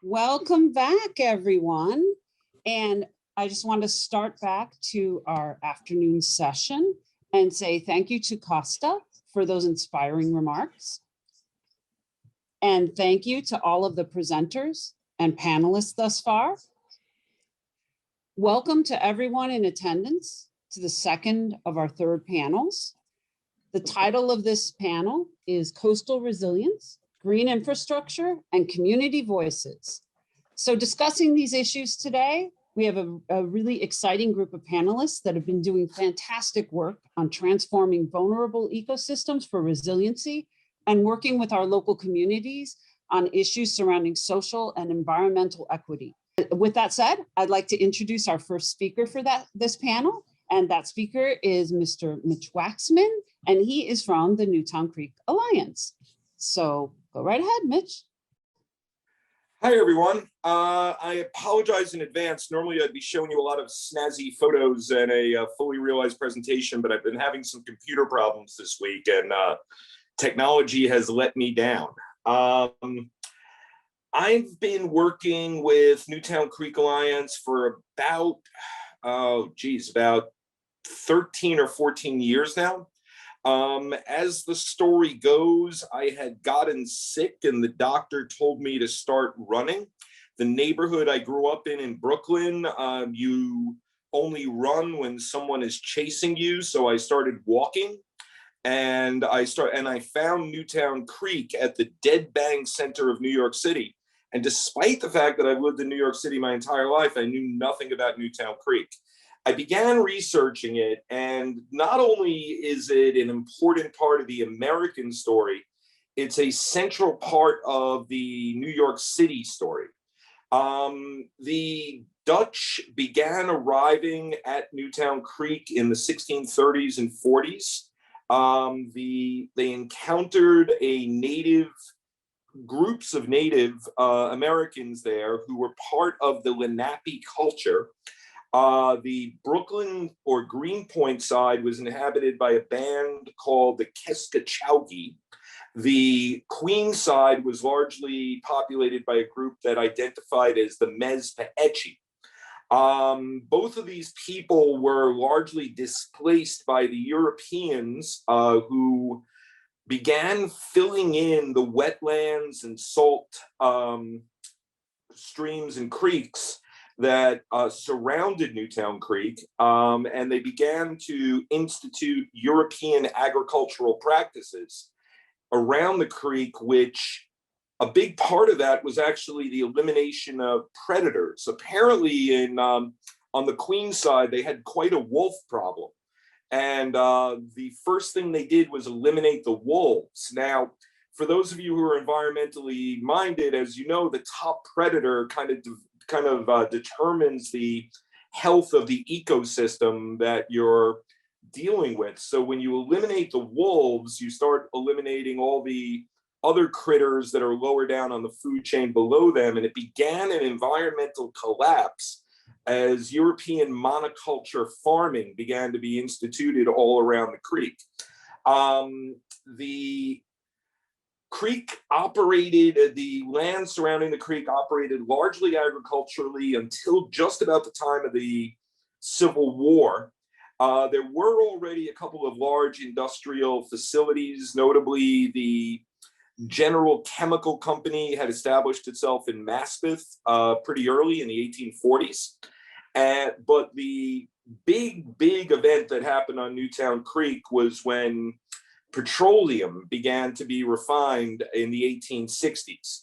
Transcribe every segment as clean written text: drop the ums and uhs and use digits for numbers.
Welcome back, everyone. And I just want to start back to our afternoon session and say thank you to Costa for those inspiring remarks. And thank you to all of the presenters and panelists thus far. Welcome to everyone in attendance to the second of our third panels. The title of this panel is Coastal Resilience, Green Infrastructure, and Community Voices. So discussing these issues today, we have a really exciting group of panelists that have been doing fantastic work on transforming vulnerable ecosystems for resiliency and working with our local communities on issues surrounding social and environmental equity. With that said, I'd like to introduce our first speaker for this panel, and that speaker is Mr. Mitch Waxman, and he is from the Newtown Creek Alliance. So go right ahead, Mitch. Hi, everyone. I apologize in advance. Normally, I'd be showing you a lot of snazzy photos and a fully realized presentation, but I've been having some computer problems this week, and technology has let me down. I've been working with Newtown Creek Alliance for about, about 13 or 14 years now. As the story goes, I had gotten sick and the doctor told me to start running. The neighborhood I grew up in Brooklyn, you only run when someone is chasing you. So I started walking, and I found Newtown Creek at the dead bang center of New York City. And despite the fact that I've lived in New York City my entire life, I knew nothing about Newtown Creek. I began researching it, and not only is it an important part of the American story, it's a central part of the New York City story. The Dutch began arriving at Newtown Creek in the 1630s and 40s. They encountered groups of Native Americans there who were part of the Lenape culture. The Brooklyn or Greenpoint side was inhabited by a band called the Keskachaugi. The Queens side was largely populated by a group that identified as the Mezpechi. Both of these people were largely displaced by the Europeans who began filling in the wetlands and salt streams and creeks that surrounded Newtown Creek, and they began to institute European agricultural practices around the creek, which a big part of that was actually the elimination of predators. Apparently on the Queens side, they had quite a wolf problem. And the first thing they did was eliminate the wolves. Now, for those of you who are environmentally minded, as you know, the top predator kind of determines the health of the ecosystem that you're dealing with. So when you eliminate the wolves, you start eliminating all the other critters that are lower down on the food chain below them. And it began an environmental collapse as European monoculture farming began to be instituted all around the creek. The creek operated, the land surrounding the creek operated largely agriculturally until just about the time of the Civil War. There were already a couple of large industrial facilities, notably the General Chemical Company had established itself in Maspeth pretty early in the 1840s. But the big event that happened on Newtown Creek was when petroleum began to be refined in the 1860s.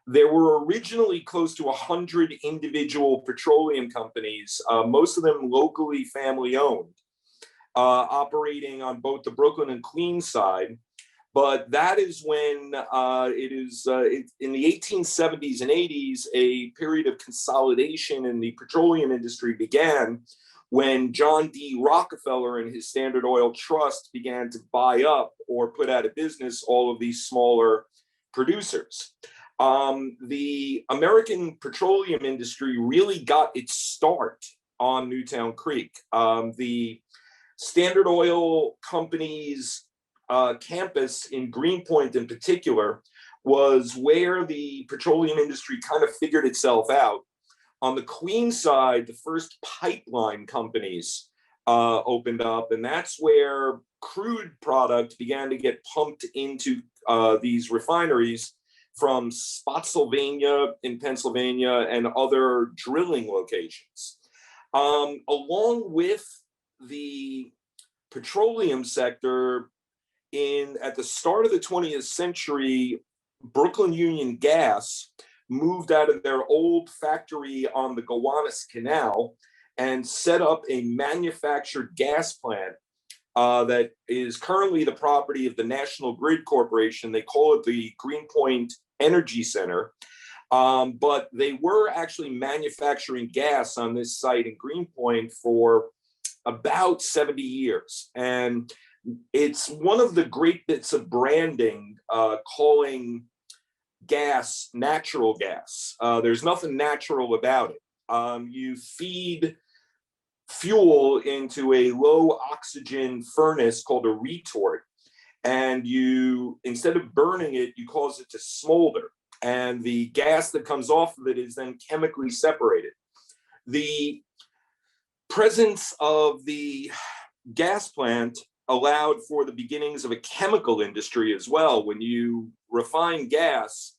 There were originally close to 100 individual petroleum companies, most of them locally family owned, operating on both the Brooklyn and Queens side. But that is when in the 1870s and 80s, a period of consolidation in the petroleum industry began when John D. Rockefeller and his Standard Oil Trust began to buy up or put out of business all of these smaller producers. The American petroleum industry really got its start on Newtown Creek. The Standard Oil companies campus in Greenpoint in particular was where the petroleum industry kind of figured itself out. On the Queens side, the first pipeline companies opened up, and that's where crude product began to get pumped into these refineries from Spotsylvania in Pennsylvania and other drilling locations. Along with the petroleum sector, at the start of the 20th century, Brooklyn Union Gas moved out of their old factory on the Gowanus Canal and set up a manufactured gas plant that is currently the property of the National Grid Corporation. They call it the Greenpoint Energy Center. But they were actually manufacturing gas on this site in Greenpoint for about 70 years. And it's one of the great bits of branding, calling gas natural gas. There's nothing natural about it. You feed fuel into a low oxygen furnace called a retort, and instead of burning it, you cause it to smolder, and the gas that comes off of it is then chemically separated. The presence of the gas plant allowed for the beginnings of a chemical industry as well. When you refine gas,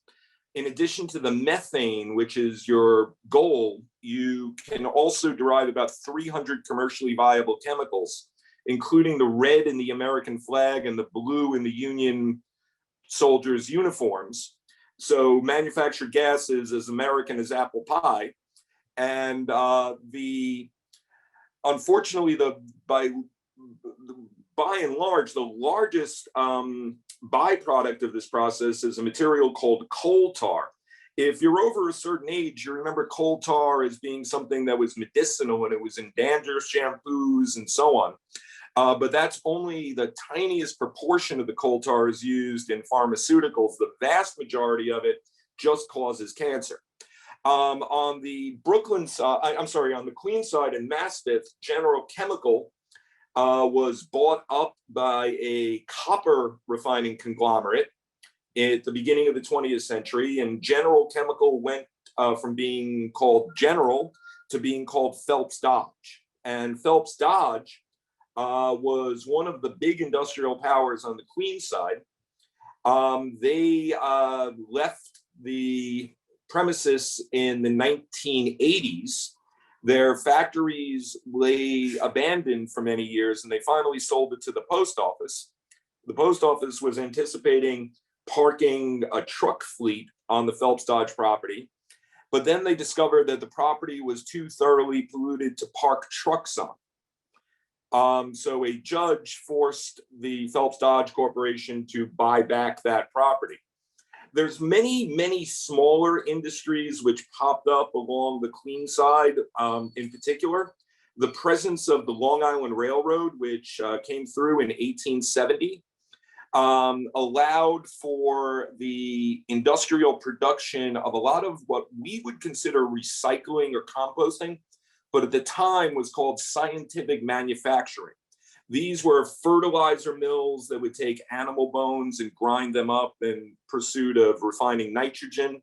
in addition to the methane, which is your goal, you can also derive about 300 commercially viable chemicals, including the red in the American flag and the blue in the Union soldiers' uniforms. So manufactured gas is as American as apple pie. And unfortunately, by and large, the largest byproduct of this process is a material called coal tar. If you're over a certain age, you remember coal tar as being something that was medicinal, and it was in dandruff shampoos and so on. But that's only the tiniest proportion of the coal tar is used in pharmaceuticals. The vast majority of it just causes cancer. On the Brooklyn side, on the Queens side in Maspeth, General Chemical was bought up by a copper refining conglomerate at the beginning of the 20th century, and General Chemical went from being called General to being called Phelps Dodge. And Phelps Dodge was one of the big industrial powers on the Queens side. They left the premises in the 1980s. Their factories lay abandoned for many years, and they finally sold it to the post office. The post office was anticipating parking a truck fleet on the Phelps Dodge property, but then they discovered that the property was too thoroughly polluted to park trucks on. So a judge forced the Phelps Dodge Corporation to buy back that property. There's many smaller industries which popped up along the Queens side. In particular, the presence of the Long Island Railroad, which came through in 1870, allowed for the industrial production of a lot of what we would consider recycling or composting, but at the time was called scientific manufacturing. These were fertilizer mills that would take animal bones and grind them up in pursuit of refining nitrogen.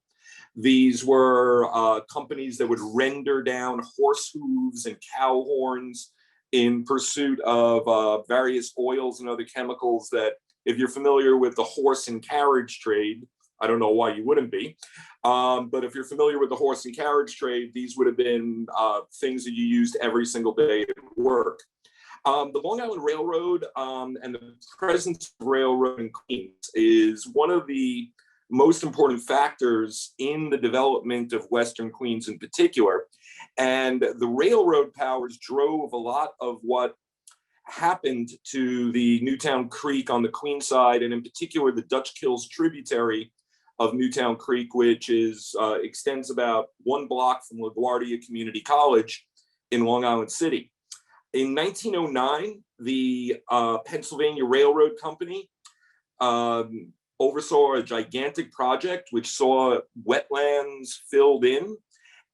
These were companies that would render down horse hooves and cow horns in pursuit of various oils and other chemicals that, if you're familiar with the horse and carriage trade, I don't know why you wouldn't be, but if you're familiar with the horse and carriage trade, these would have been things that you used every single day at work. The Long Island Railroad and the presence of railroad in Queens is one of the most important factors in the development of Western Queens in particular. And the railroad powers drove a lot of what happened to the Newtown Creek on the Queens side, and in particular the Dutch Kills tributary of Newtown Creek, which extends about 1 block from LaGuardia Community College in Long Island City. In 1909, the Pennsylvania Railroad Company oversaw a gigantic project which saw wetlands filled in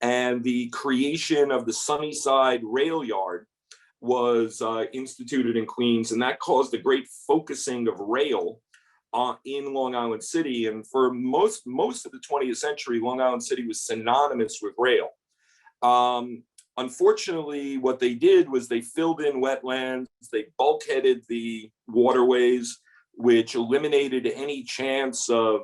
and the creation of the Sunnyside Rail Yard, was instituted in Queens, and that caused a great focusing of rail in Long Island City. And for most of the 20th century, Long Island City was synonymous with rail. Unfortunately, what they did was they filled in wetlands, they bulkheaded the waterways, which eliminated any chance of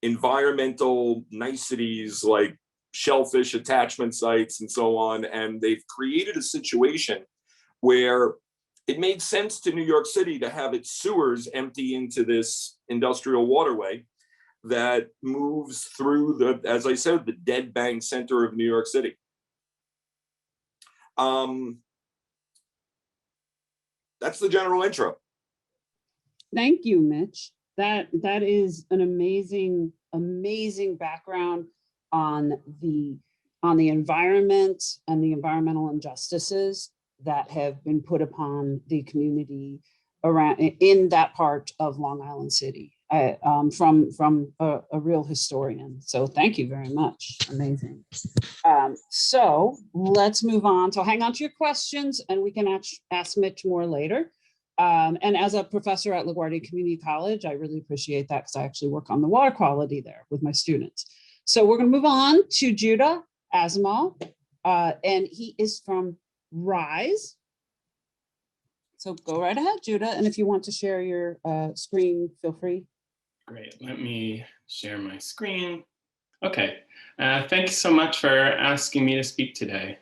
environmental niceties like shellfish attachment sites and so on. And they've created a situation where it made sense to New York City to have its sewers empty into this industrial waterway that moves through the, as I said, the dead bang center of New York City. That's the general intro. Thank you, Mitch. That is an amazing background on the environment and the environmental injustices that have been put upon the community around in that part of Long Island City, from a real historian. So thank you very much. Amazing. So let's move on. So hang on to your questions, and we can ask Mitch more later. And as a professor at LaGuardia Community College, I really appreciate that because I actually work on the water quality there with my students. So we're going to move on to Judah Asamal, and he is from RISE. So go right ahead, Judah. And if you want to share your screen, feel free. Great. Let me share my screen. Okay. Thank you so much for asking me to speak today.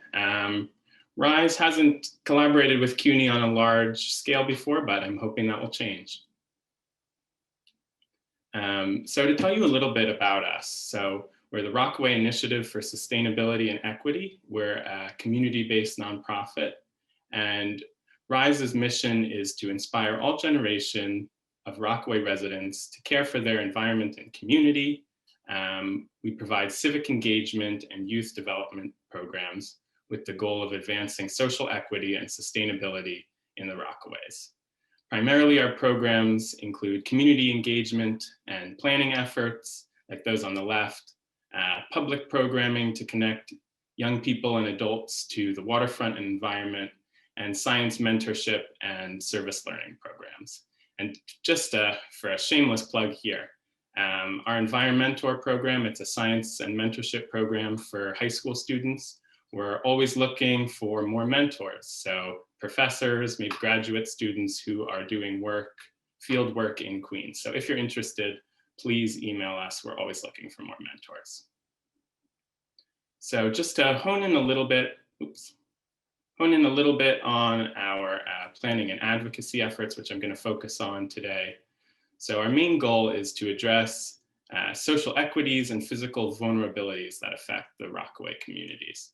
RISE hasn't collaborated with CUNY on a large scale before, but I'm hoping that will change. So to tell you a little bit about us, so we're the Rockaway Initiative for Sustainability and Equity. We're a community-based nonprofit, and RISE's mission is to inspire all generation of Rockaway residents to care for their environment and community. We provide civic engagement and youth development programs with the goal of advancing social equity and sustainability in the Rockaways. Primarily, our programs include community engagement and planning efforts, like those on the left, public programming to connect young people and adults to the waterfront and environment, and science mentorship and service learning programs. And just for a shameless plug here, our Environmentor program, it's a science and mentorship program for high school students. We're always looking for more mentors. So professors, maybe graduate students who are doing work, field work in Queens. So if you're interested, please email us. We're always looking for more mentors. So just to hone in a little bit, on our planning and advocacy efforts, which I'm going to focus on today. So our main goal is to address social equities and physical vulnerabilities that affect the Rockaway communities.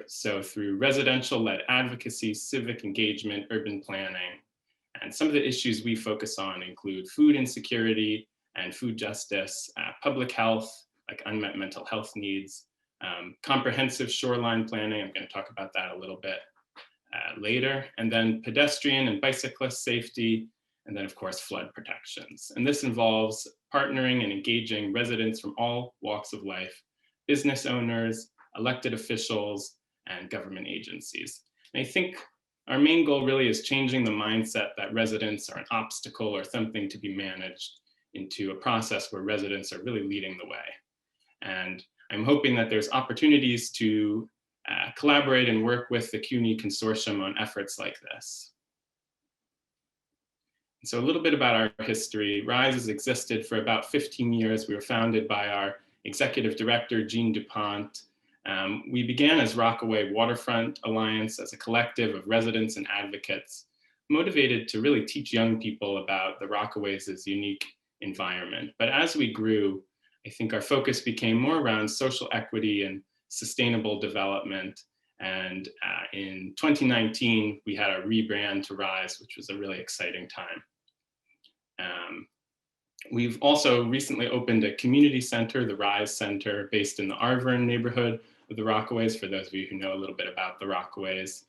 So through residential-led advocacy, civic engagement, urban planning, and some of the issues we focus on include food insecurity and food justice, public health, like unmet mental health needs, comprehensive shoreline planning, I'm going to talk about that a little bit later, and then pedestrian and bicyclist safety, and then of course flood protections. And this involves partnering and engaging residents from all walks of life, business owners, elected officials, and government agencies. And I think our main goal really is changing the mindset that residents are an obstacle or something to be managed into a process where residents are really leading the way. And I'm hoping that there's opportunities to collaborate and work with the CUNY Consortium on efforts like this. So a little bit about our history. RISE has existed for about 15 years. We were founded by our executive director, Jean DuPont. We began as Rockaway Waterfront Alliance as a collective of residents and advocates motivated to really teach young people about the Rockaways' unique environment. But as we grew, I think our focus became more around social equity and sustainable development. And in 2019, we had a rebrand to RISE, which was a really exciting time. We've also recently opened a community center, the RISE Center, based in the Arvern neighborhood of the Rockaways, for those of you who know a little bit about the Rockaways.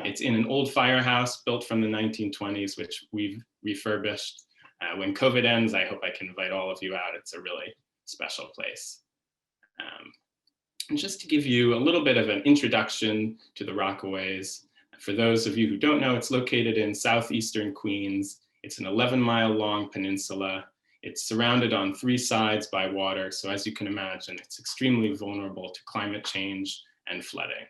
It's in an old firehouse built from the 1920s, which we've refurbished. When COVID ends, I hope I can invite all of you out. It's a really special place. And just to give you a little bit of an introduction to the Rockaways, For those of you who don't know, it's located in southeastern Queens. It's an 11-mile-long peninsula. It's surrounded on 3 sides by water. So as you can imagine, it's extremely vulnerable to climate change and flooding.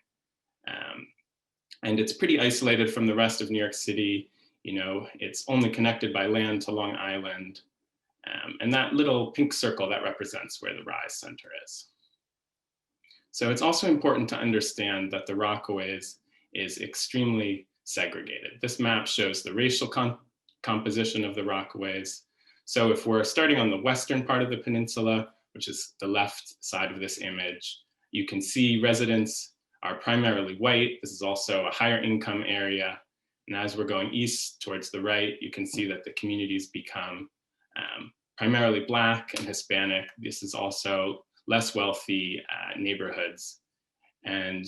And it's pretty isolated from the rest of New York City. You know, it's only connected by land to Long Island. And that little pink circle, that represents where the Rise Center is. So it's also important to understand that the Rockaways is extremely segregated. This map shows the racial composition of the Rockaways. So if we're starting on the western part of the peninsula, which is the left side of this image, you can see residents are primarily white. This is also a higher income area. And as we're going east towards the right, you can see that the communities become primarily Black and Hispanic. This is also less wealthy neighborhoods. And,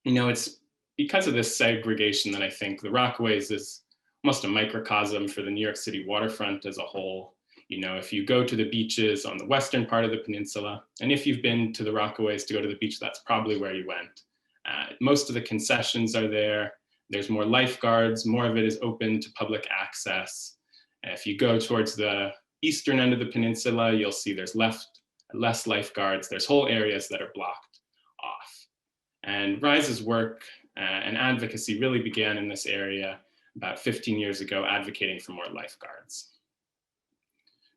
you know, it's because of this segregation that I think the Rockaways is almost a microcosm for the New York City waterfront as a whole. You know, if you go to the beaches on the western part of the peninsula, and if you've been to the Rockaways to go to the beach, that's probably where you went. Most of the concessions are there. There's more lifeguards. More of it is open to public access. If you go towards the eastern end of the peninsula, you'll see there's less lifeguards. There's whole areas that are blocked off. And Rise's work and advocacy really began in this area about 15 years ago, advocating for more lifeguards.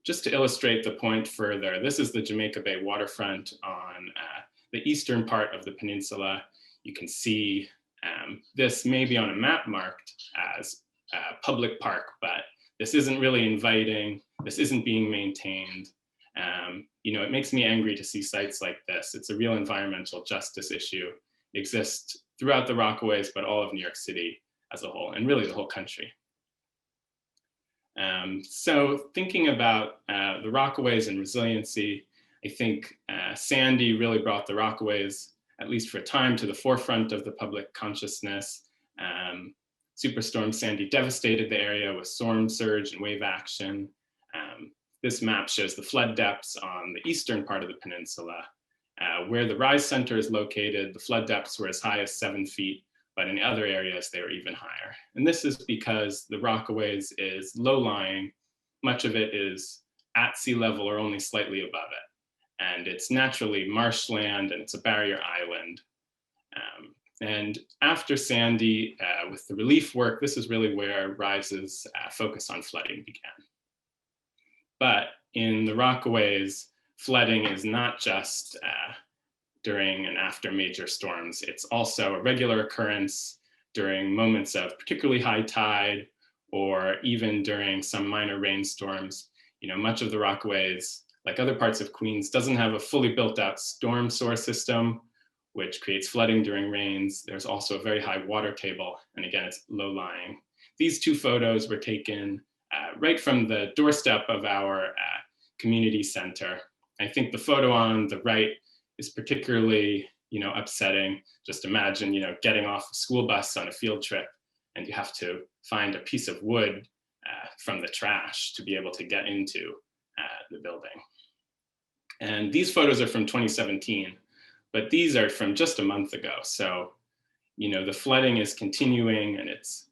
Just to illustrate the point further, this is the Jamaica Bay waterfront on the eastern part of the peninsula. You can see this may be on a map marked as a public park, but this isn't really inviting. This isn't being maintained. You know, it makes me angry to see sites like this. It's a real environmental justice issue. It exists throughout the Rockaways, but all of New York City as a whole, and really the whole country. So thinking about the Rockaways and resiliency, I think Sandy really brought the Rockaways, at least for a time, to the forefront of the public consciousness. Superstorm Sandy devastated the area with storm surge and wave action. This map shows the flood depths on the eastern part of the peninsula. Where the Rise Center is located, the flood depths were as high as 7 feet, but in other areas they were even higher. And this is because the Rockaways is low-lying. Much of it is at sea level or only slightly above it. And it's naturally marshland and it's a barrier island. And after Sandy, with the relief work, this is really where Rise's focus on flooding began. But in the Rockaways, flooding is not just during and after major storms. It's also a regular occurrence during moments of particularly high tide or even during some minor rainstorms. You know, much of the Rockaways, like other parts of Queens, doesn't have a fully built out storm sewer system, which creates flooding during rains. There's also a very high water table, and again, it's low-lying. These 2 photos were taken right from the doorstep of our community center. I think the photo on the right is particularly, you know, upsetting. Just imagine, you know, getting off a school bus on a field trip and you have to find a piece of wood from the trash to be able to get into the building. And these photos are from 2017, but these are from just a month ago. So, you know, the flooding is continuing and it's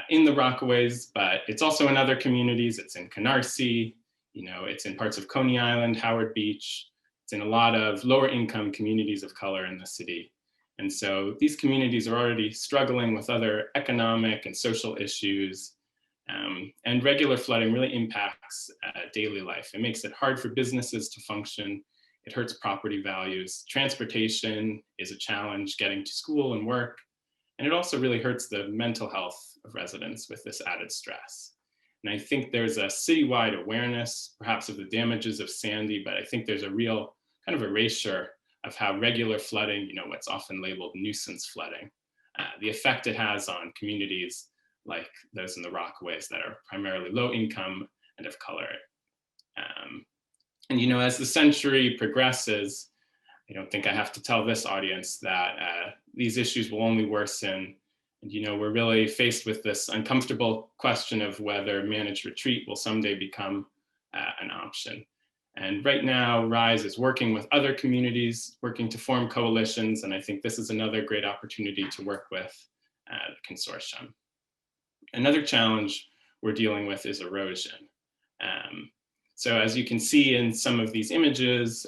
in the Rockaways, but it's also in other communities. It's in Canarsie, you know, it's in parts of Coney Island, Howard Beach. It's in a lot of lower income communities of color in the city. And so these communities are already struggling with other economic and social issues. And regular flooding really impacts daily life. It makes it hard for businesses to function. It hurts property values. Transportation is a challenge getting to school and work. And it also really hurts the mental health of residents with this added stress. And I think there's a citywide awareness, perhaps of the damages of Sandy, but I think there's a real kind of erasure of how regular flooding, you know, what's often labeled nuisance flooding, the effect it has on communities like those in the Rockaways that are primarily low income and of color. And, you know, as the century progresses, I don't think I have to tell this audience that these issues will only worsen. And, you know, we're really faced with this uncomfortable question of whether managed retreat will someday become an option. And right now, Rise is working with other communities, working to form coalitions. And I think this is another great opportunity to work with the consortium. Another challenge we're dealing with is erosion. So as you can see in some of these images,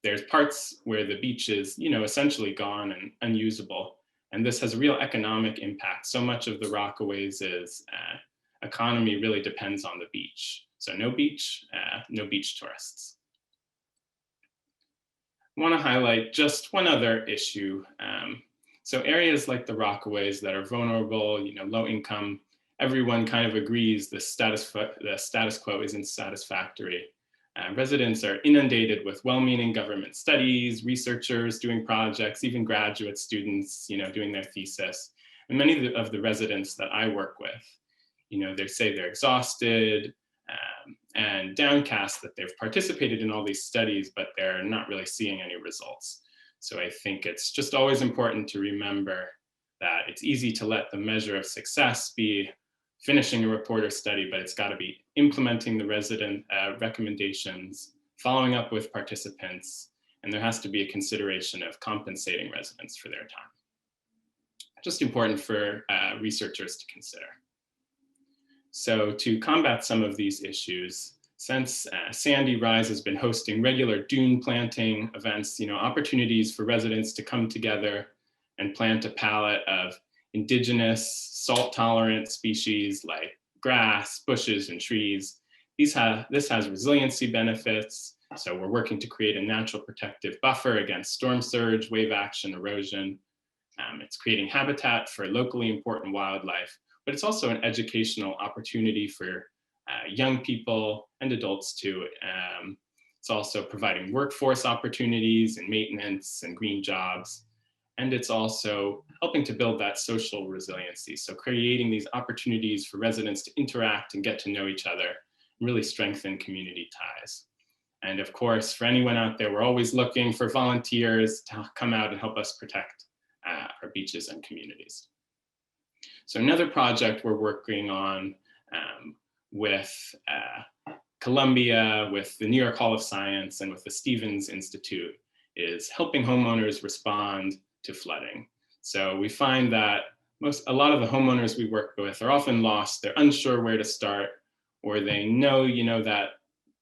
there's parts where the beach is, essentially gone and unusable. And this has a real economic impact. So much of the Rockaways' economy really depends on the beach. So no beach tourists. I want to highlight just one other issue. So areas like the Rockaways that are vulnerable, low income, everyone kind of agrees the status quo isn't satisfactory. Residents are inundated with well-meaning government studies, researchers doing projects, even graduate students, doing their thesis. And many of the residents that I work with, they say they're exhausted and downcast that they've participated in all these studies, but they're not really seeing any results. So I think it's just always important to remember that it's easy to let the measure of success be finishing a report or study, but it's got to be implementing the resident recommendations, following up with participants, and there has to be a consideration of compensating residents for their time. Just important for researchers to consider. So to combat some of these issues, since Sandy Rise has been hosting regular dune planting events, opportunities for residents to come together and plant a palette of indigenous salt-tolerant species like grass, bushes, and trees. This has resiliency benefits. So we're working to create a natural protective buffer against storm surge, wave action, erosion. It's creating habitat for locally important wildlife, but it's also an educational opportunity for young people and adults too. It's also providing workforce opportunities and maintenance and green jobs. And it's also helping to build that social resiliency. So creating these opportunities for residents to interact and get to know each other and really strengthen community ties. And of course, for anyone out there, we're always looking for volunteers to come out and help us protect our beaches and communities. So another project we're working on with Columbia, with the New York Hall of Science, and with the Stevens Institute is helping homeowners respond to flooding. So we find that a lot of the homeowners we work with are often lost. They're unsure where to start, or they know, that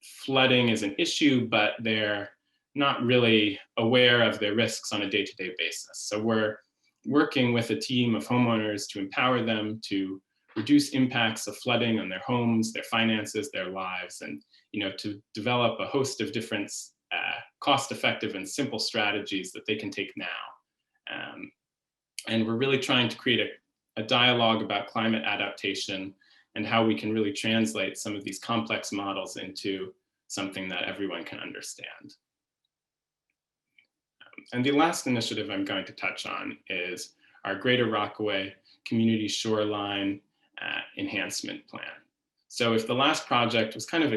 flooding is an issue, but they're not really aware of their risks on a day-to-day basis. So we're working with a team of homeowners to empower them to reduce impacts of flooding on their homes, their finances, their lives, and to develop a host of different cost-effective and simple strategies that they can take now. And we're really trying to create a dialogue about climate adaptation and how we can really translate some of these complex models into something that everyone can understand. And the last initiative I'm going to touch on is our Greater Rockaway Community Shoreline Enhancement Plan. So if the last project was kind of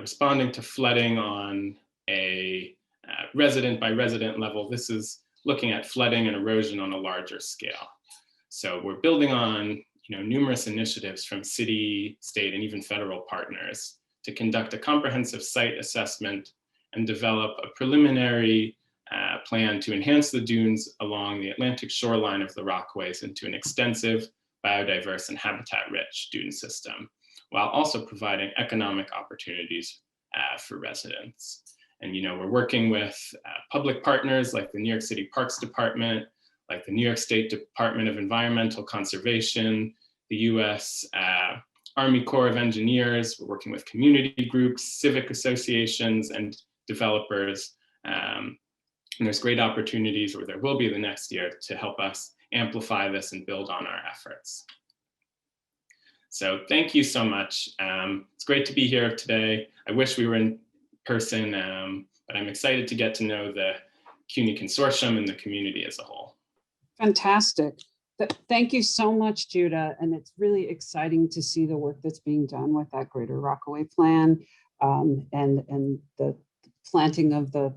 responding to flooding on a resident by resident level, this is looking at flooding and erosion on a larger scale. So we're building on numerous initiatives from city, state, and even federal partners to conduct a comprehensive site assessment and develop a preliminary plan to enhance the dunes along the Atlantic shoreline of the Rockaways into an extensive, biodiverse, and habitat-rich dune system, while also providing economic opportunities for residents. And we're working with public partners like the New York City Parks Department, like the New York State Department of Environmental Conservation, the US Army Corps of Engineers. We're working with community groups, civic associations, and developers. And there's great opportunities, or there will be the next year, to help us amplify this and build on our efforts. So thank you so much. It's great to be here today. I wish we were in person, but I'm excited to get to know the CUNY Consortium and the community as a whole. Fantastic. Thank you so much, Judah. And it's really exciting to see the work that's being done with that Greater Rockaway Plan and the planting of the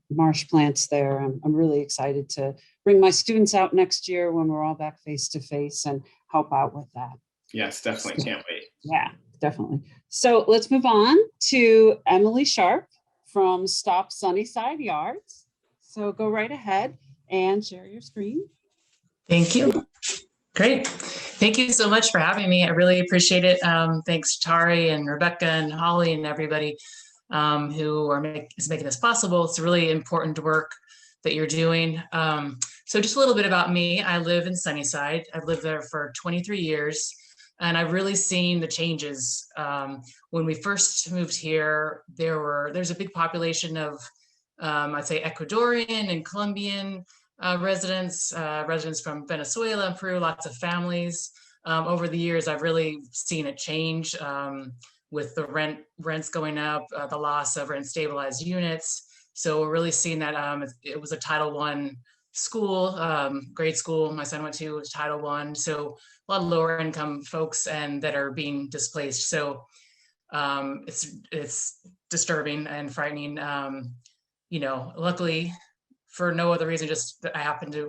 marsh plants there. I'm really excited to bring my students out next year when we're all back face to face and help out with that. Yes, definitely. Can't wait. Yeah, definitely. So let's move on to Emily Sharp from Stop Sunnyside Yards. So go right ahead and share your screen. Thank you. Great. Thank you so much for having me. I really appreciate it. Thanks, Tari and Rebecca and Holly and everybody who is making this possible. It's really important work that you're doing. So just a little bit about me. I live in Sunnyside. I've lived there for 23 years, and I've really seen the changes. When we first moved here, there's a big population of, I'd say, Ecuadorian and Colombian residents from Venezuela and Peru, lots of families. Over the years, I've really seen it change with the rents going up, the loss of rent stabilized units. So we're really seeing that it was a Title I school, grade school my son went to was Title I. So a lot of lower income folks and that are being displaced. So it's disturbing and frightening. Luckily, for no other reason, just that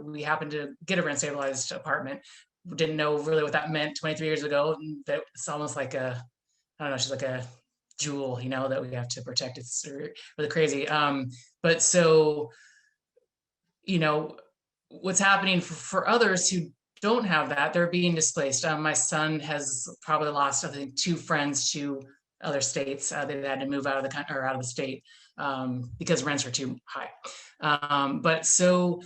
we happened to get a rent stabilized apartment. We didn't know really what that meant 23 years ago. That it's almost like I don't know, she's like a jewel, that we have to protect. It's really crazy. But so, what's happening for others who don't have that, they're being displaced. My son has probably lost, I think, 2 friends to other states. They've had to move out of the state because rents are too high. But so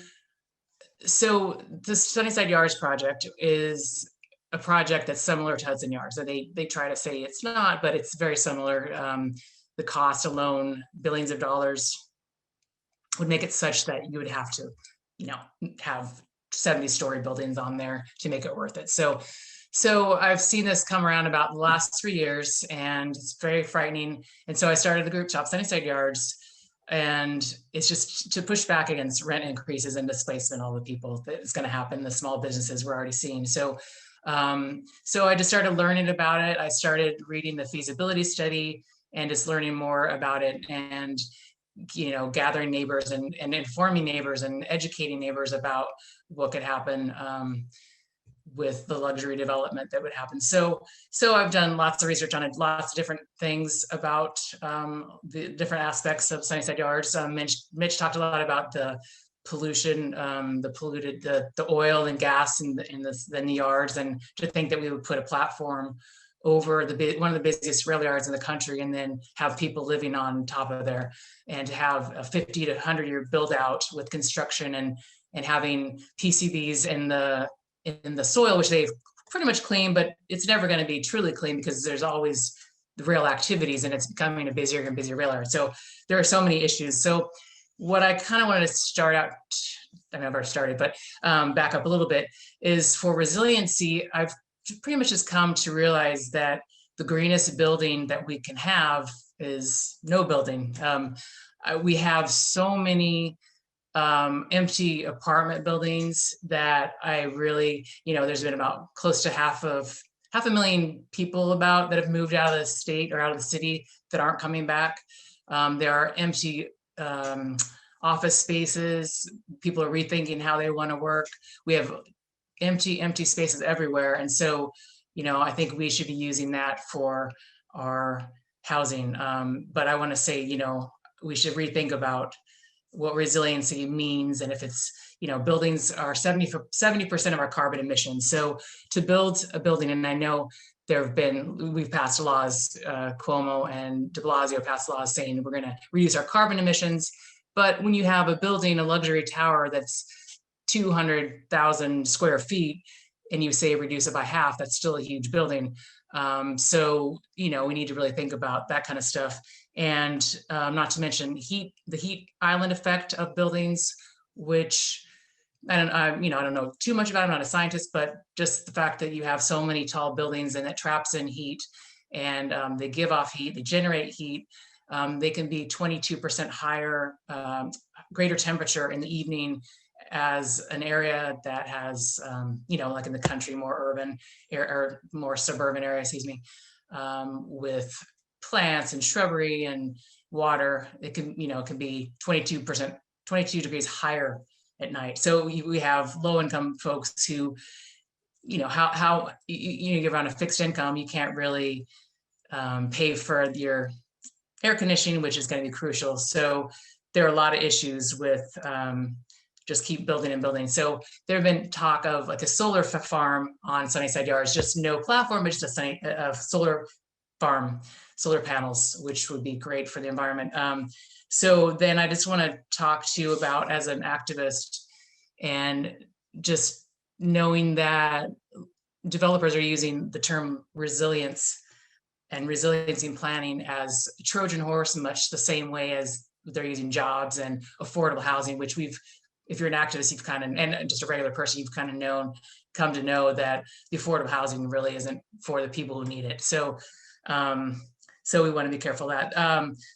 the Sunnyside Yards project is a project that's similar to Hudson Yards. So they try to say it's not, but it's very similar. The cost alone, billions of dollars, would make it such that you would have to, have 70-story buildings on there to make it worth it. So I've seen this come around about the last 3 years, and it's very frightening. And so I started the group shop Sunnyside Yards, and it's just to push back against rent increases and displacement, all the people that is going to happen, the small businesses we're already seeing. So I just started learning about it. I started reading the feasibility study and just learning more about it, and gathering neighbors and informing neighbors and educating neighbors about what could happen with the luxury development that would happen. So I've done lots of research on it, lots of different things about the different aspects of Sunnyside Yards. Mitch talked a lot about the pollution, the oil and gas in the yards, and to think that we would put a platform over one of the busiest rail yards in the country, and then have people living on top of there, and to have a 50 to 100 year build out with construction and having PCBs in the soil, which they've pretty much cleaned, but it's never going to be truly clean because there's always the rail activities, and it's becoming a busier and busier rail yard. So there are so many issues. So what I kind of wanted to start out, I've never started, but back up a little bit, is for resiliency, I've pretty much just come to realize that the greenest building that we can have is no building. We have so many empty apartment buildings that I really, there's been about close to half a million people that have moved out of the state or out of the city that aren't coming back. There are empty office spaces. People are rethinking how they want to work. We have empty spaces everywhere. And so, I think we should be using that for our housing. But I want to say, we should rethink about what resiliency means. And if it's, buildings are 70% of our carbon emissions. So to build a building, and I know we've passed laws, Cuomo and de Blasio passed laws saying we're going to reduce our carbon emissions. But when you have a building, a luxury tower that's 200,000 square feet, and you say reduce it by half, that's still a huge building. So, we need to really think about that kind of stuff. And not to mention the heat island effect of buildings, which I don't know too much about. I'm not a scientist, but just the fact that you have so many tall buildings and it traps in heat, and they give off heat, they generate heat. They can be 22% higher, greater temperature in the evening as an area that has, like in the country, more urban or more suburban area, with plants and shrubbery and water. It can, can be 22 degrees higher at night. So we have low income folks who, how you're on a fixed income, you can't really pay for your air conditioning, which is going to be crucial. So there are a lot of issues with just keep building and building. So there have been talk of like a solar farm on Sunnyside Yards, just no platform, but just a solar farm, solar panels, which would be great for the environment. So then I just want to talk to you about, as an activist, and just knowing that developers are using the term resilience and resiliency planning as a Trojan horse, much the same way as they're using jobs and affordable housing, which if you're an activist, you've kind of, and just a regular person, you've kind of come to know that the affordable housing really isn't for the people who need it. So, so we want to be careful that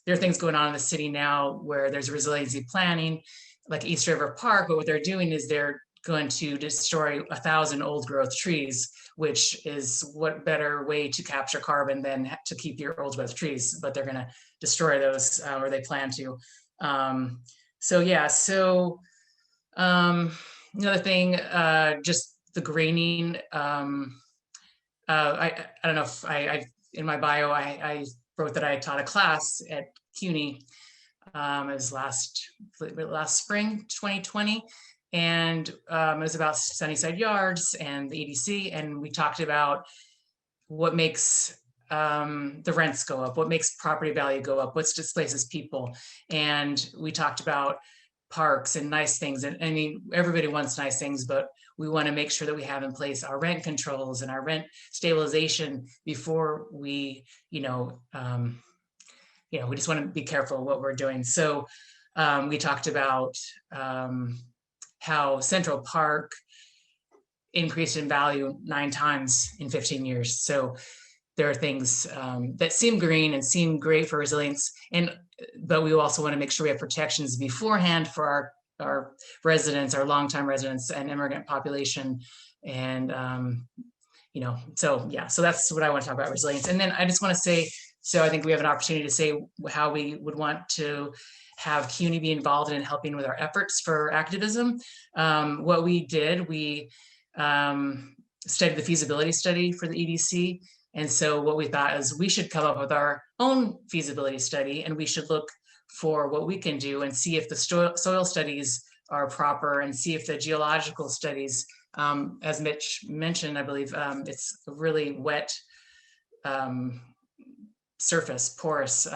there are things going on in the city now where there's resiliency planning, like East River Park, but what they're doing is they're going to destroy 1,000 old growth trees, which is what better way to capture carbon than to keep your old growth trees, but they're going to destroy those, or they plan to. So yeah, so another thing, just the greening. I don't know if I in my bio, I wrote that I taught a class at CUNY. It was last spring, 2020. And it was about Sunnyside Yards and the EDC. And we talked about what makes the rents go up, what makes property value go up, what displaces people. And we talked about parks and nice things. And I mean, everybody wants nice things, but we want to make sure that we have in place our rent controls and our rent stabilization before we, we just want to be careful what we're doing. So we talked about how Central Park increased in value 9 times in 15 years. So there are things that seem green and seem great for resilience, but we also want to make sure we have protections beforehand for our residents, our longtime residents and immigrant population. And, so yeah, so that's what I want to talk about, resilience. And then I just want to say, so I think we have an opportunity to say how we would want to have CUNY be involved in helping with our efforts for activism. What we did, we studied the feasibility study for the EDC. And so what we thought is we should come up with our own feasibility study, and we should look for what we can do and see if the soil studies are proper, and see if the geological studies, as Mitch mentioned, I believe it's a really wet surface, porous,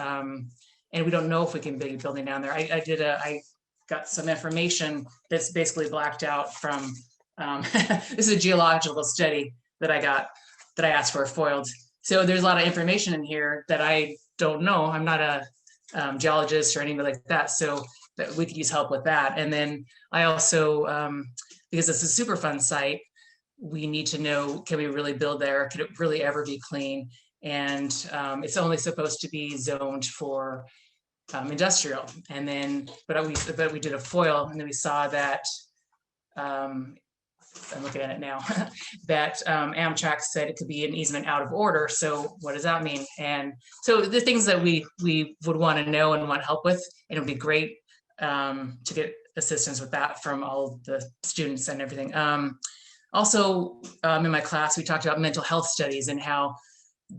and we don't know if we can build a building down there. I got some information that's basically blacked out from, this is a geological study that I asked for foiled. So there's a lot of information in here that I don't know. I'm not a geologist or anything like that. So that we could use help with that. And then I also, because it's a Superfund site, we need to know, can we really build there? Could it really ever be clean? And it's only supposed to be zoned for industrial. And then, but we did a foil, and then we saw that, I'm looking at it now, that Amtrak said it could be an easement out of order. So what does that mean? And so the things that we would want to know and want help with, and it would be great to get assistance with that from all the students and everything. Also, in my class, we talked about mental health studies and how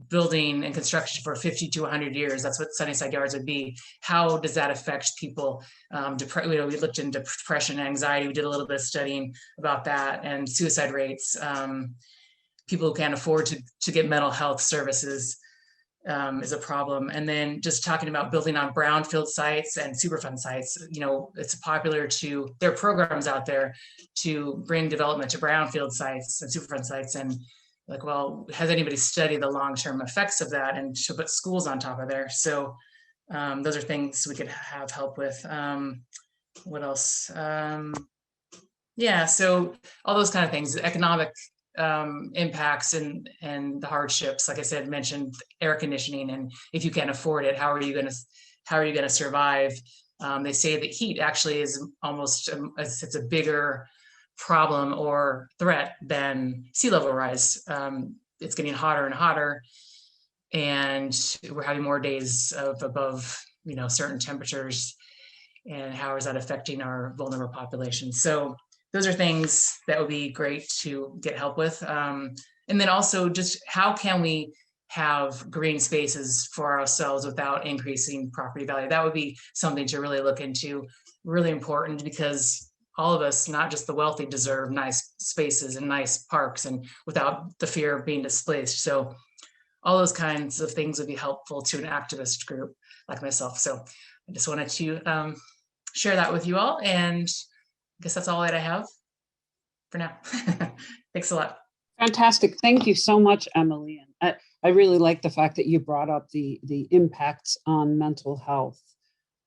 building and construction for 50 to 100 years, that's what Sunnyside Yards would be. How does that affect people? We looked into depression and anxiety. We did a little bit of studying about that, and suicide rates. People who can't afford to get mental health services is a problem. And then just talking about building on brownfield sites and Superfund sites. It's popular there are programs out there to bring development to brownfield sites and Superfund sites, and like, well, has anybody studied the long-term effects of that, and to put schools on top of there? So those are things we could have help with. What else? Yeah, so all those kind of things, economic impacts and the hardships, like I said, mentioned air conditioning, and if you can't afford it, how are you going to survive? They say that heat actually is almost, it's a bigger problem or threat than sea level rise. It's getting hotter and hotter, and we're having more days of above certain temperatures, and how is that affecting our vulnerable population? So those are things that would be great to get help with. And then also just how can we have green spaces for ourselves without increasing property value? That would be something to really look into, really important, because all of us, not just the wealthy, deserve nice spaces and nice parks and without the fear of being displaced. So all those kinds of things would be helpful to an activist group like myself. So I just wanted to share that with you all. And I guess that's all that I have for now. Thanks a lot. Fantastic. Thank you so much, Emily. And I really like the fact that you brought up the impacts on mental health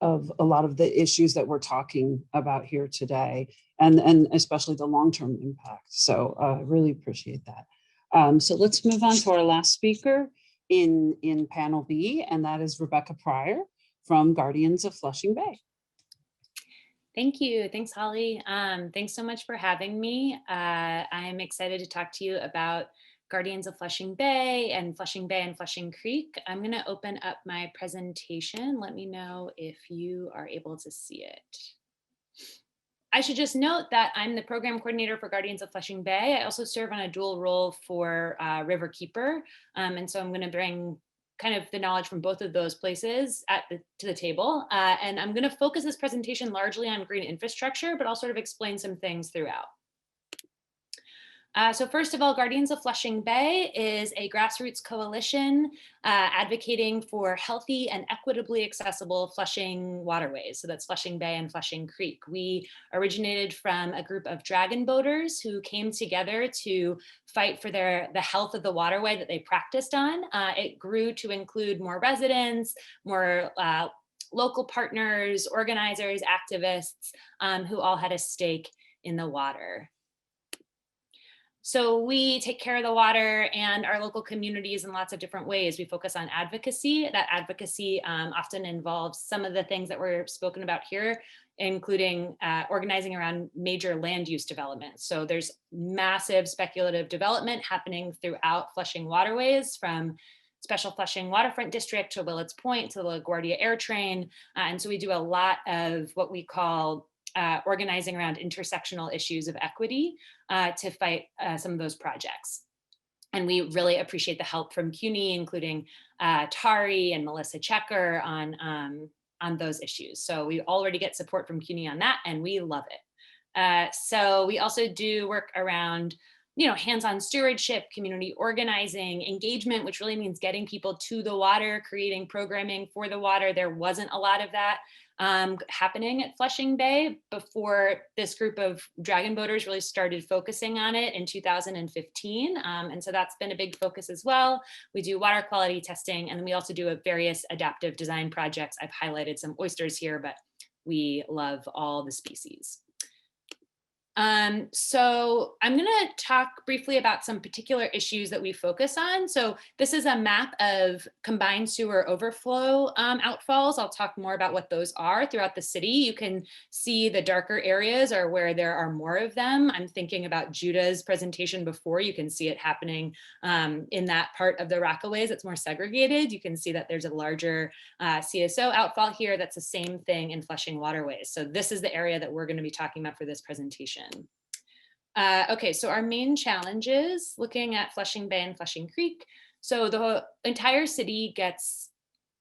of a lot of the issues that we're talking about here today, and especially the long-term impact. So really appreciate that. So let's move on to our last speaker in panel B, and that is Rebecca Pryor from Guardians of Flushing Bay. Thank you. Thanks, Holly. Thanks so much for having me. I'm excited to talk to you about Guardians of Flushing Bay and Flushing Creek. I'm going to open up my presentation. Let me know if you are able to see it. I should just note that I'm the program coordinator for Guardians of Flushing Bay. I also serve on a dual role for Riverkeeper. And so I'm going to bring kind of the knowledge from both of those places to the table. And I'm going to focus this presentation largely on green infrastructure, but I'll sort of explain some things throughout. So first of all, Guardians of Flushing Bay is a grassroots coalition advocating for healthy and equitably accessible Flushing waterways. So that's Flushing Bay and Flushing Creek. We originated from a group of dragon boaters who came together to fight for the health of the waterway that they practiced on. It grew to include more residents, more local partners, organizers, activists who all had a stake in the water. So we take care of the water and our local communities in lots of different ways. We focus on advocacy. That advocacy often involves some of the things that were spoken about here, including organizing around major land use development. So there's massive speculative development happening throughout Flushing waterways, from Special Flushing Waterfront District to Willets Point to the LaGuardia Air Train. And so we do a lot of what we call organizing around intersectional issues of equity to fight some of those projects. And we really appreciate the help from CUNY, including Tari and Melissa Checker on those issues. So we already get support from CUNY on that, and we love it. So we also do work around hands-on stewardship, community organizing, engagement, which really means getting people to the water, creating programming for the water. There wasn't a lot of that happening at Flushing Bay before this group of dragon boaters really started focusing on it in 2015. And so that's been a big focus as well. We do water quality testing, and then we also do various adaptive design projects. I've highlighted some oysters here, but we love all the species. So I'm going to talk briefly about some particular issues that we focus on. So this is a map of combined sewer overflow outfalls. I'll talk more about what those are throughout the city. You can see the darker areas are where there are more of them. I'm thinking about Judah's presentation before. You can see it happening in that part of the Rockaways that's more segregated. You can see that there's a larger CSO outfall here. That's the same thing in Flushing waterways. So this is the area that we're going to be talking about for this presentation. Okay, so our main challenges looking at Flushing Bay and Flushing Creek. So the entire city gets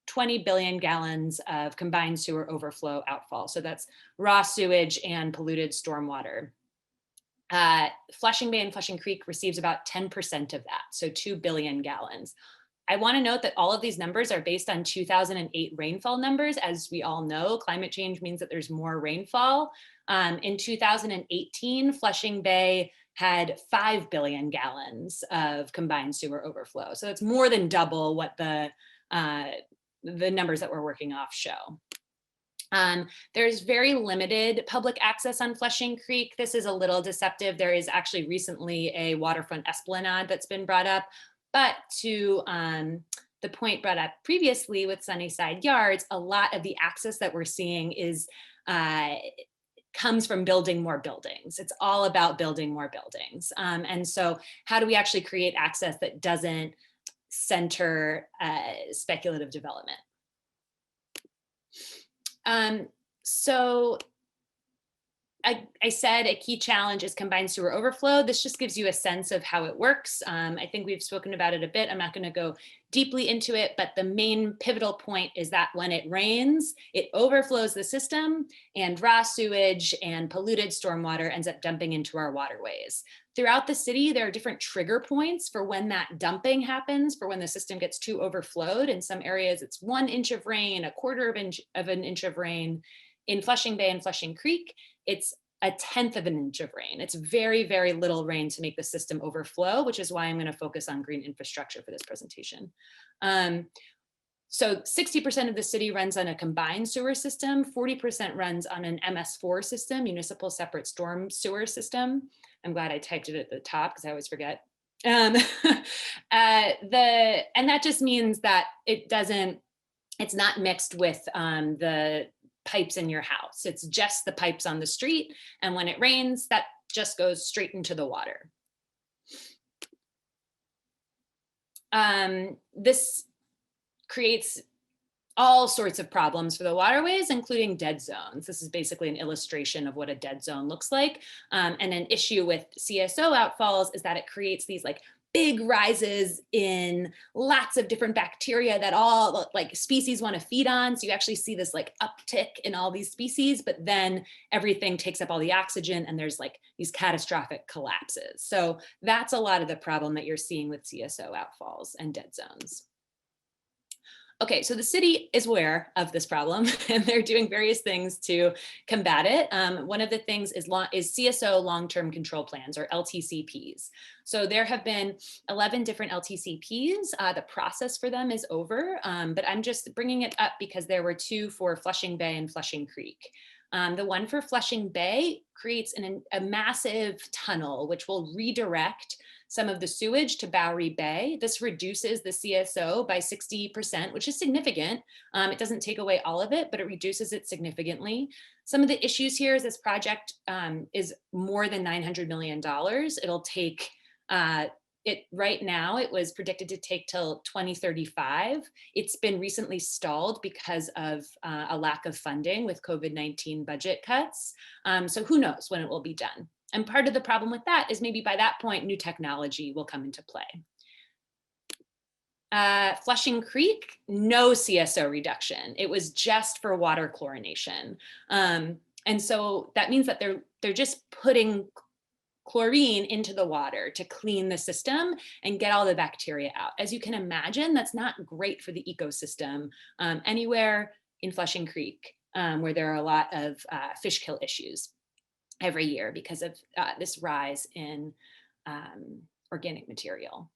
20 billion gallons of combined sewer overflow outfall. So that's raw sewage and polluted stormwater. Flushing Bay and Flushing Creek receives about 10% of that, so 2 billion gallons. I want to note that all of these numbers are based on 2008 rainfall numbers. As we all know, climate change means that there's more rainfall. In 2018, Flushing Bay had 5 billion gallons of combined sewer overflow. So it's more than double what the numbers that we're working off show. There's very limited public access on Flushing Creek. This is a little deceptive. There is actually recently a waterfront esplanade that's been brought up. But to the point brought up previously with Sunnyside Yards, a lot of the access that we're seeing comes from building more buildings. It's all about building more buildings. And so how do we actually create access that doesn't center speculative development? So I said a key challenge is combined sewer overflow. This just gives you a sense of how it works. I think we've spoken about it a bit. I'm not going to go deeply into it, but the main pivotal point is that when it rains, it overflows the system, and raw sewage and polluted stormwater ends up dumping into our waterways. Throughout the city, there are different trigger points for when that dumping happens, for when the system gets too overflowed. In some areas, it's 1 inch of rain, a quarter of an inch of rain. In Flushing Bay and Flushing Creek, it's 1/10 of an inch of rain. It's very, very little rain to make the system overflow, which is why I'm going to focus on green infrastructure for this presentation. So 60% of the city runs on a combined sewer system, 40% runs on an MS4 system, municipal separate storm sewer system. I'm glad I typed it at the top because I always forget. And that just means that it's not mixed with the pipes in your house. It's just the pipes on the street. And when it rains, that just goes straight into the water. This creates all sorts of problems for the waterways, including dead zones. This is basically an illustration of what a dead zone looks like. And an issue with CSO outfalls is that it creates these like big rises in lots of different bacteria that all like species want to feed on. So you actually see this like uptick in all these species, but then everything takes up all the oxygen and there's like these catastrophic collapses. So that's a lot of the problem that you're seeing with CSO outfalls and dead zones. Okay, so the city is aware of this problem and they're doing various things to combat it. One of the things is CSO long-term control plans, or LTCPs. So there have been 11 different LTCPs. The process for them is over, but I'm just bringing it up because there were 2 for Flushing Bay and Flushing Creek. The one for Flushing Bay creates a massive tunnel, which will redirect some of the sewage to Bowery Bay. This reduces the CSO by 60%, which is significant. It doesn't take away all of it, but it reduces it significantly. Some of the issues here is this project is more than $900 million. It'll take, right now, it was predicted to take till 2035. It's been recently stalled because of a lack of funding with COVID-19 budget cuts. So who knows when it will be done. And part of the problem with that is maybe by that point, new technology will come into play. Flushing Creek, no CSO reduction. It was just for water chlorination. And so that means that they're just putting chlorine into the water to clean the system and get all the bacteria out. As you can imagine, that's not great for the ecosystem anywhere in Flushing Creek, where there are a lot of fish kill issues every year because of this rise in organic material.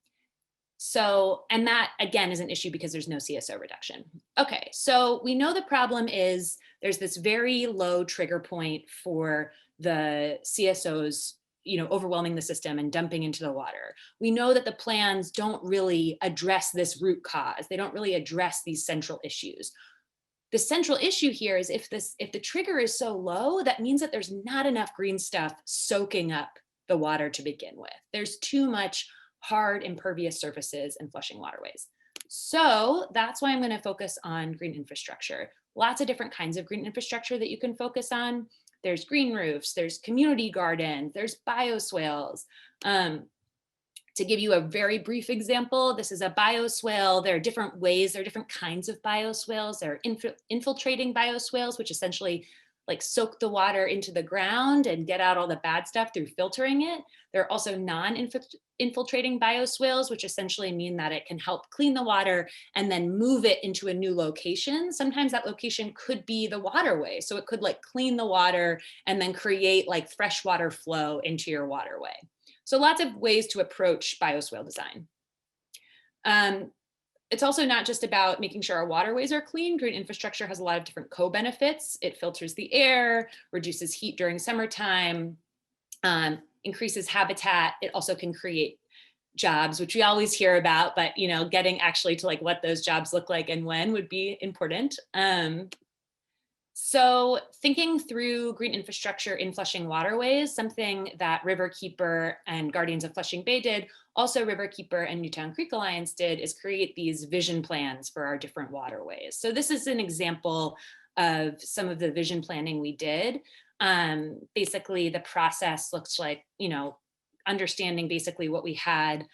So, and that again is an issue because there's no CSO reduction. Okay, so we know the problem is there's this very low trigger point for the CSOs, overwhelming the system and dumping into the water. We know that the plans don't really address this root cause. They don't really address these central issues. The central issue here is if the trigger is so low, that means that there's not enough green stuff soaking up the water to begin with. There's too much hard impervious surfaces in Flushing waterways. So that's why I'm going to focus on green infrastructure. Lots of different kinds of green infrastructure that you can focus on. There's green roofs, there's community gardens, there's bioswales. To give you a very brief example, this is a bioswale. There are different ways, there are different kinds of bioswales. There are infiltrating bioswales, which essentially like soak the water into the ground and get out all the bad stuff through filtering it. There are also non-infiltrating bioswales, which essentially mean that it can help clean the water and then move it into a new location. Sometimes that location could be the waterway. So it could like clean the water and then create like freshwater flow into your waterway. So lots of ways to approach bioswale design. It's also not just about making sure our waterways are clean. Green infrastructure has a lot of different co-benefits. It filters the air, reduces heat during summertime, increases habitat. It also can create jobs, which we always hear about, but getting actually to like what those jobs look like and when would be important. So thinking through green infrastructure in Flushing waterways, something that Riverkeeper and Guardians of Flushing Bay did, also Riverkeeper and Newtown Creek Alliance did, is create these vision plans for our different waterways. So this is an example of some of the vision planning we did. Basically, the process looks like, understanding basically what we had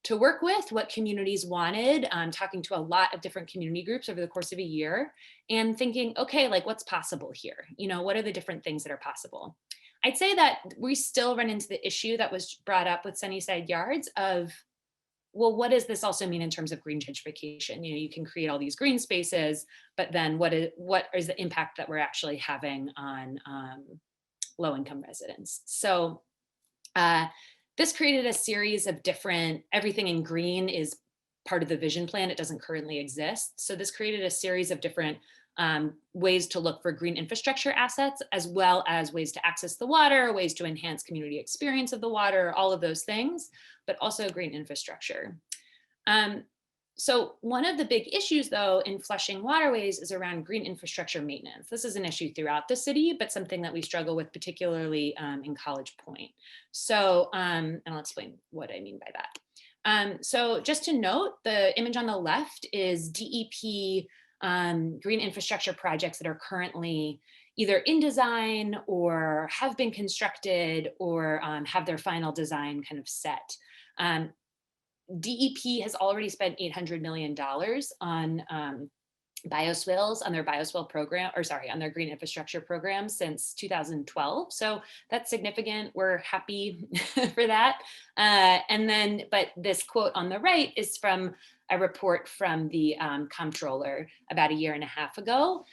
to work with, what communities wanted, talking to a lot of different community groups over the course of a year, and thinking, okay, like what's possible here? What are the different things that are possible? I'd say that we still run into the issue that was brought up with Sunnyside Yards of, well, what does this also mean in terms of green gentrification? You can create all these green spaces, but then what is the impact that we're actually having on low-income residents? So this created a series of different, everything in green is part of the vision plan. It doesn't currently exist. So this created a series of different ways to look for green infrastructure assets, as well as ways to access the water, ways to enhance community experience of the water, all of those things, but also green infrastructure. So one of the big issues, though, in flushing waterways is around green infrastructure maintenance. This is an issue throughout the city, but something that we struggle with, particularly in College Point. So, and I'll explain what I mean by that. So just to note, the image on the left is DEP green infrastructure projects that are currently either in design or have been constructed or have their final design kind of set. DEP has already spent $800 million on bioswales, on their bioswale program, or sorry, on their green infrastructure program since 2012. So that's significant. We're happy for that. But this quote on the right is from a report from the comptroller about a year and a half ago,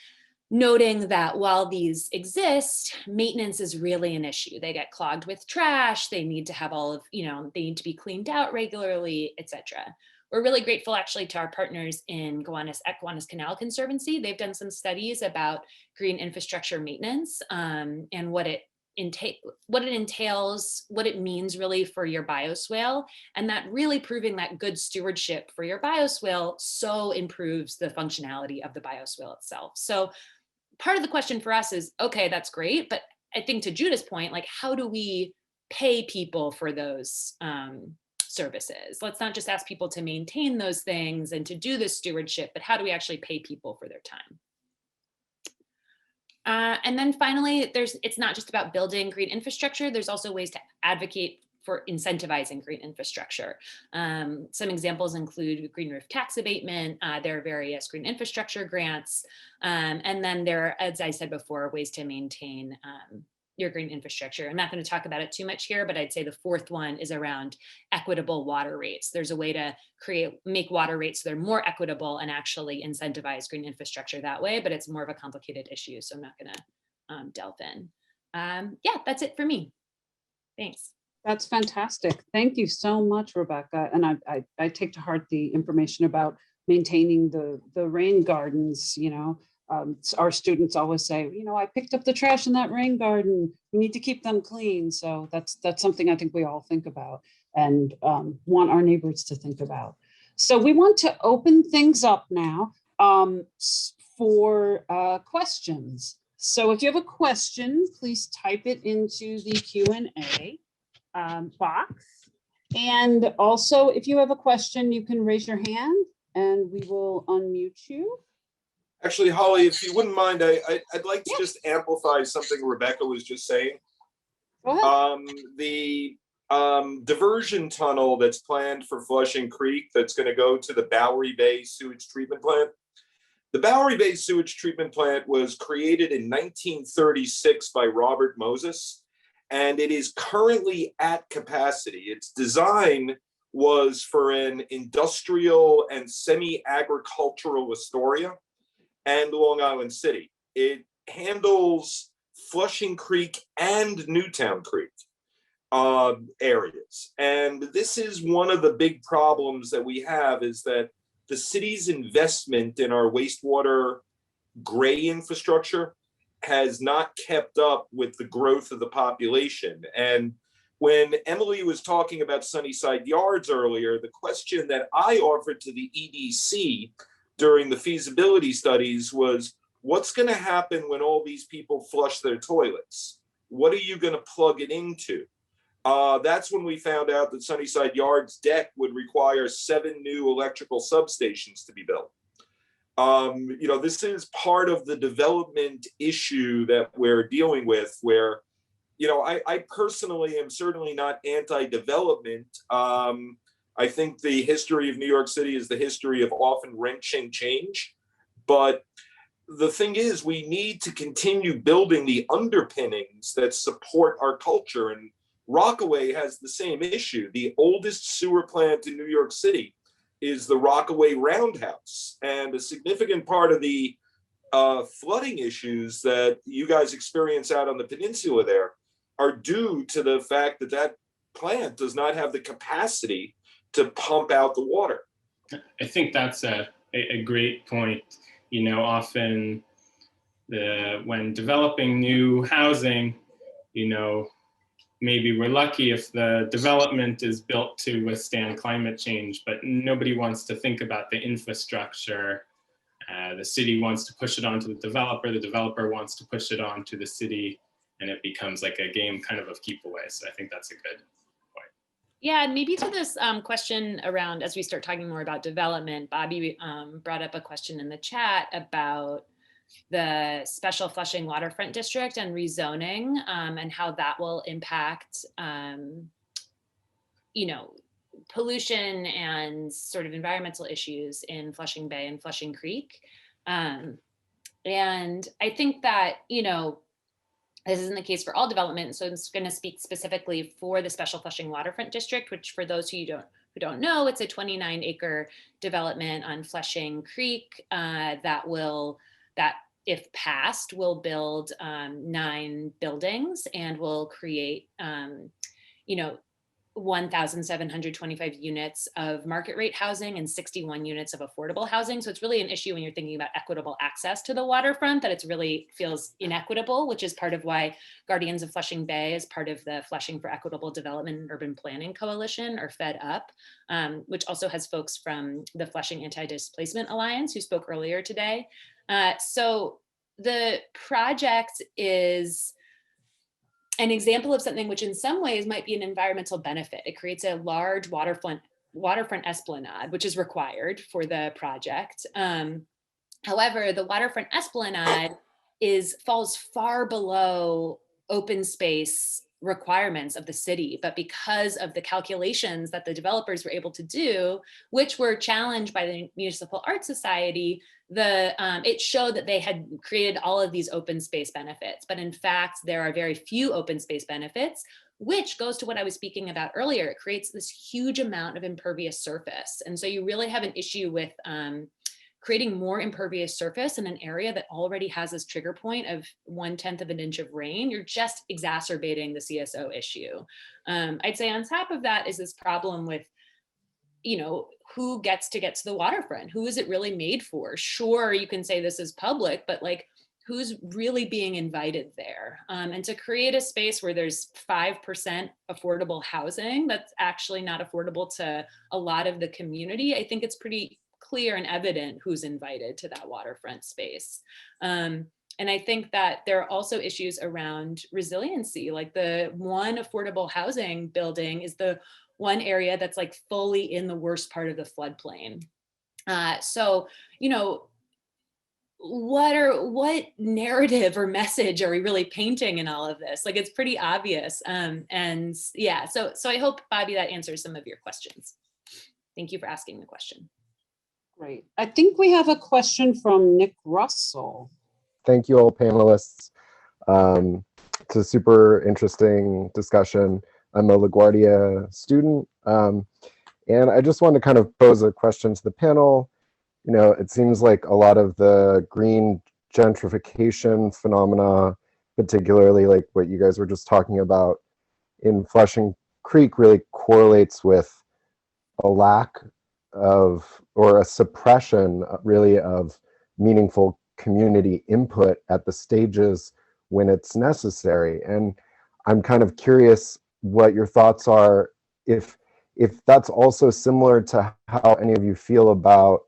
noting that while these exist, maintenance is really an issue. They get clogged with trash. They need to have they need to be cleaned out regularly, etc. We're really grateful actually to our partners in Gowanus Canal Conservancy. They've done some studies about green infrastructure maintenance and what it entails, what it means really for your bioswale, and that really proving that good stewardship for your bioswale so improves the functionality of the bioswale itself. So part of the question for us is, okay, that's great, but I think to Judah's point, like, how do we pay people for those services? Let's not just ask people to maintain those things and to do this stewardship, but how do we actually pay people for their time? And then finally, it's not just about building green infrastructure. There's also ways to advocate for incentivizing green infrastructure. Some examples include green roof tax abatement. There are various green infrastructure grants. And then there are, as I said before, ways to maintain your green infrastructure. I'm not going to talk about it too much here, but I'd say the fourth one is around equitable water rates. There's a way to make water rates so they're more equitable and actually incentivize green infrastructure that way, but it's more of a complicated issue, so I'm not going to delve in. Yeah, that's it for me. Thanks. That's fantastic. Thank you so much, Rebecca. And I take to heart the information about maintaining the rain gardens. Our students always say, I picked up the trash in that rain garden. We need to keep them clean. So that's something I think we all think about and want our neighbors to think about. So we want to open things up now for questions. So if you have a question, please type it into the Q&A box. And also, if you have a question, you can raise your hand and we will unmute you. Actually, Holly, if you wouldn't mind, I'd like to just amplify something Rebecca was just saying. Go ahead. The diversion tunnel that's planned for Flushing Creek that's going to go to the Bowery Bay sewage treatment plant. The Bowery Bay sewage treatment plant was created in 1936 by Robert Moses, and it is currently at capacity. Its design was for an industrial and semi-agricultural Astoria and Long Island City. It handles Flushing Creek and Newtown Creek areas. And this is one of the big problems that we have, is that the city's investment in our wastewater gray infrastructure has not kept up with the growth of the population. And when Emily was talking about Sunnyside Yards earlier, the question that I offered to the EDC during the feasibility studies was, what's going to happen when all these people flush their toilets? What are you going to plug it into? That's when we found out that Sunnyside Yards deck would require 7 new electrical substations to be built. This is part of the development issue that we're dealing with, where, I personally am certainly not anti-development. I think the history of New York City is the history of often wrenching change. But the thing is, we need to continue building the underpinnings that support our culture. And Rockaway has the same issue. The oldest sewer plant in New York City is the Rockaway Roundhouse. And a significant part of the flooding issues that you guys experience out on the peninsula there are due to the fact that that plant does not have the capacity to pump out the water. I think that's a great point. Often when developing new housing, maybe we're lucky if the development is built to withstand climate change, but nobody wants to think about the infrastructure. The city wants to push it onto the developer wants to push it onto the city, and it becomes like a game kind of keep away. So I think that's a good point. Yeah, and maybe to this question around, as we start talking more about development, Bobby brought up a question in the chat about the special Flushing waterfront district and rezoning, and how that will impact, pollution and sort of environmental issues in Flushing Bay and Flushing Creek. And I think that, this isn't the case for all development. So I'm going to speak specifically for the special Flushing waterfront district, which for those who don't know, it's a 29-acre development on Flushing Creek that if passed, will build 9 buildings and will create, 1,725 units of market rate housing and 61 units of affordable housing. So it's really an issue when you're thinking about equitable access to the waterfront, that it's really feels inequitable, which is part of why Guardians of Flushing Bay is part of the Flushing for Equitable Development and Urban Planning Coalition, or Fed Up, which also has folks from the Flushing Anti-Displacement Alliance who spoke earlier today. So the project is an example of something which in some ways might be an environmental benefit. It creates a large waterfront esplanade, which is required for the project. However, the waterfront esplanade falls far below open space requirements of the city, but because of the calculations that the developers were able to do, which were challenged by the Municipal Art Society, it showed that they had created all of these open space benefits. But in fact, there are very few open space benefits, which goes to what I was speaking about earlier. It creates this huge amount of impervious surface. And so you really have an issue with creating more impervious surface in an area that already has this trigger point of 1/10 of an inch of rain. You're just exacerbating the CSO issue. I'd say on top of that is this problem with, who gets to get to the waterfront? Who is it really made for? Sure, you can say this is public, but who's really being invited there? And to create a space where there's 5% affordable housing that's actually not affordable to a lot of the community, I think it's pretty clear and evident who's invited to that waterfront space. And I think that there are also issues around resiliency. Like the one affordable housing building is the one area that's fully in the worst part of the floodplain. So, what narrative or message are we really painting in all of this? It's pretty obvious. And yeah, so I hope, Bobby, that answers some of your questions. Thank you for asking the question. Great. I think we have a question from Nick Russell. Thank you all panelists. It's a super interesting discussion. I'm a LaGuardia student, and I just want to kind of pose a question to the panel. It seems like a lot of the green gentrification phenomena, particularly like what you guys were just talking about in Flushing Creek, really correlates with a lack of, or a suppression really of meaningful community input at the stages when it's necessary. And I'm kind of curious what your thoughts are, if that's also similar to how any of you feel about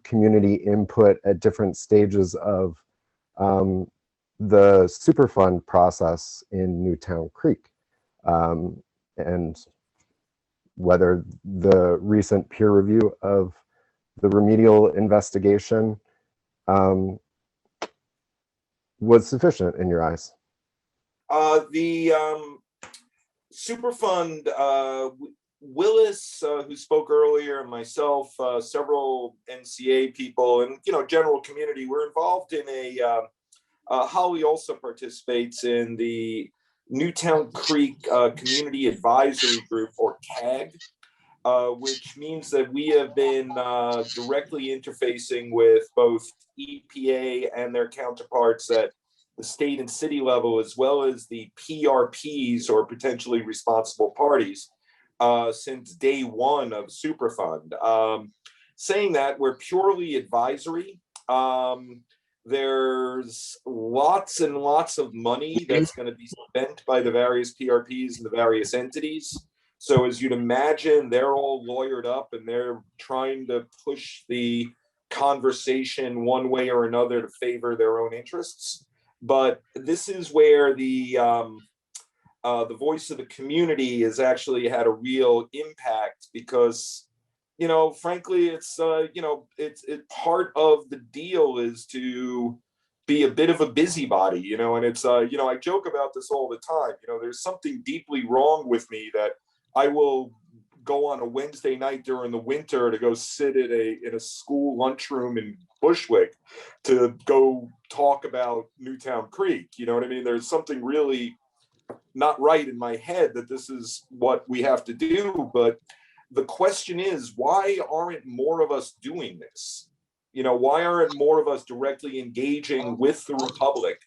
community input at different stages of the Superfund process in Newtown Creek, and whether the recent peer review of the remedial investigation was sufficient in your eyes? The Superfund, Willis, who spoke earlier, and myself, several NCA people, and general community, we're involved in Holly also participates in the Newtown Creek Community Advisory Group, or CAG, which means that we have been directly interfacing with both EPA and their counterparts at the state and city level, as well as the PRPs, or potentially responsible parties, since day one of Superfund. Saying that, we're purely advisory. There's lots and lots of money that's going to be spent by the various PRPs and the various entities. So as you'd imagine, they're all lawyered up and they're trying to push the conversation one way or another to favor their own interests. But this is where the voice of the community has actually had a real impact, because, frankly, it's part of the deal is to be a bit of a busybody, and it's, I joke about this all the time. There's something deeply wrong with me that I will go on a Wednesday night during the winter to go sit in a school lunchroom in Bushwick to go talk about Newtown Creek. You know what I mean? There's something really not right in my head that this is what we have to do. But the question is, why aren't more of us doing this? Why aren't more of us directly engaging with the Republic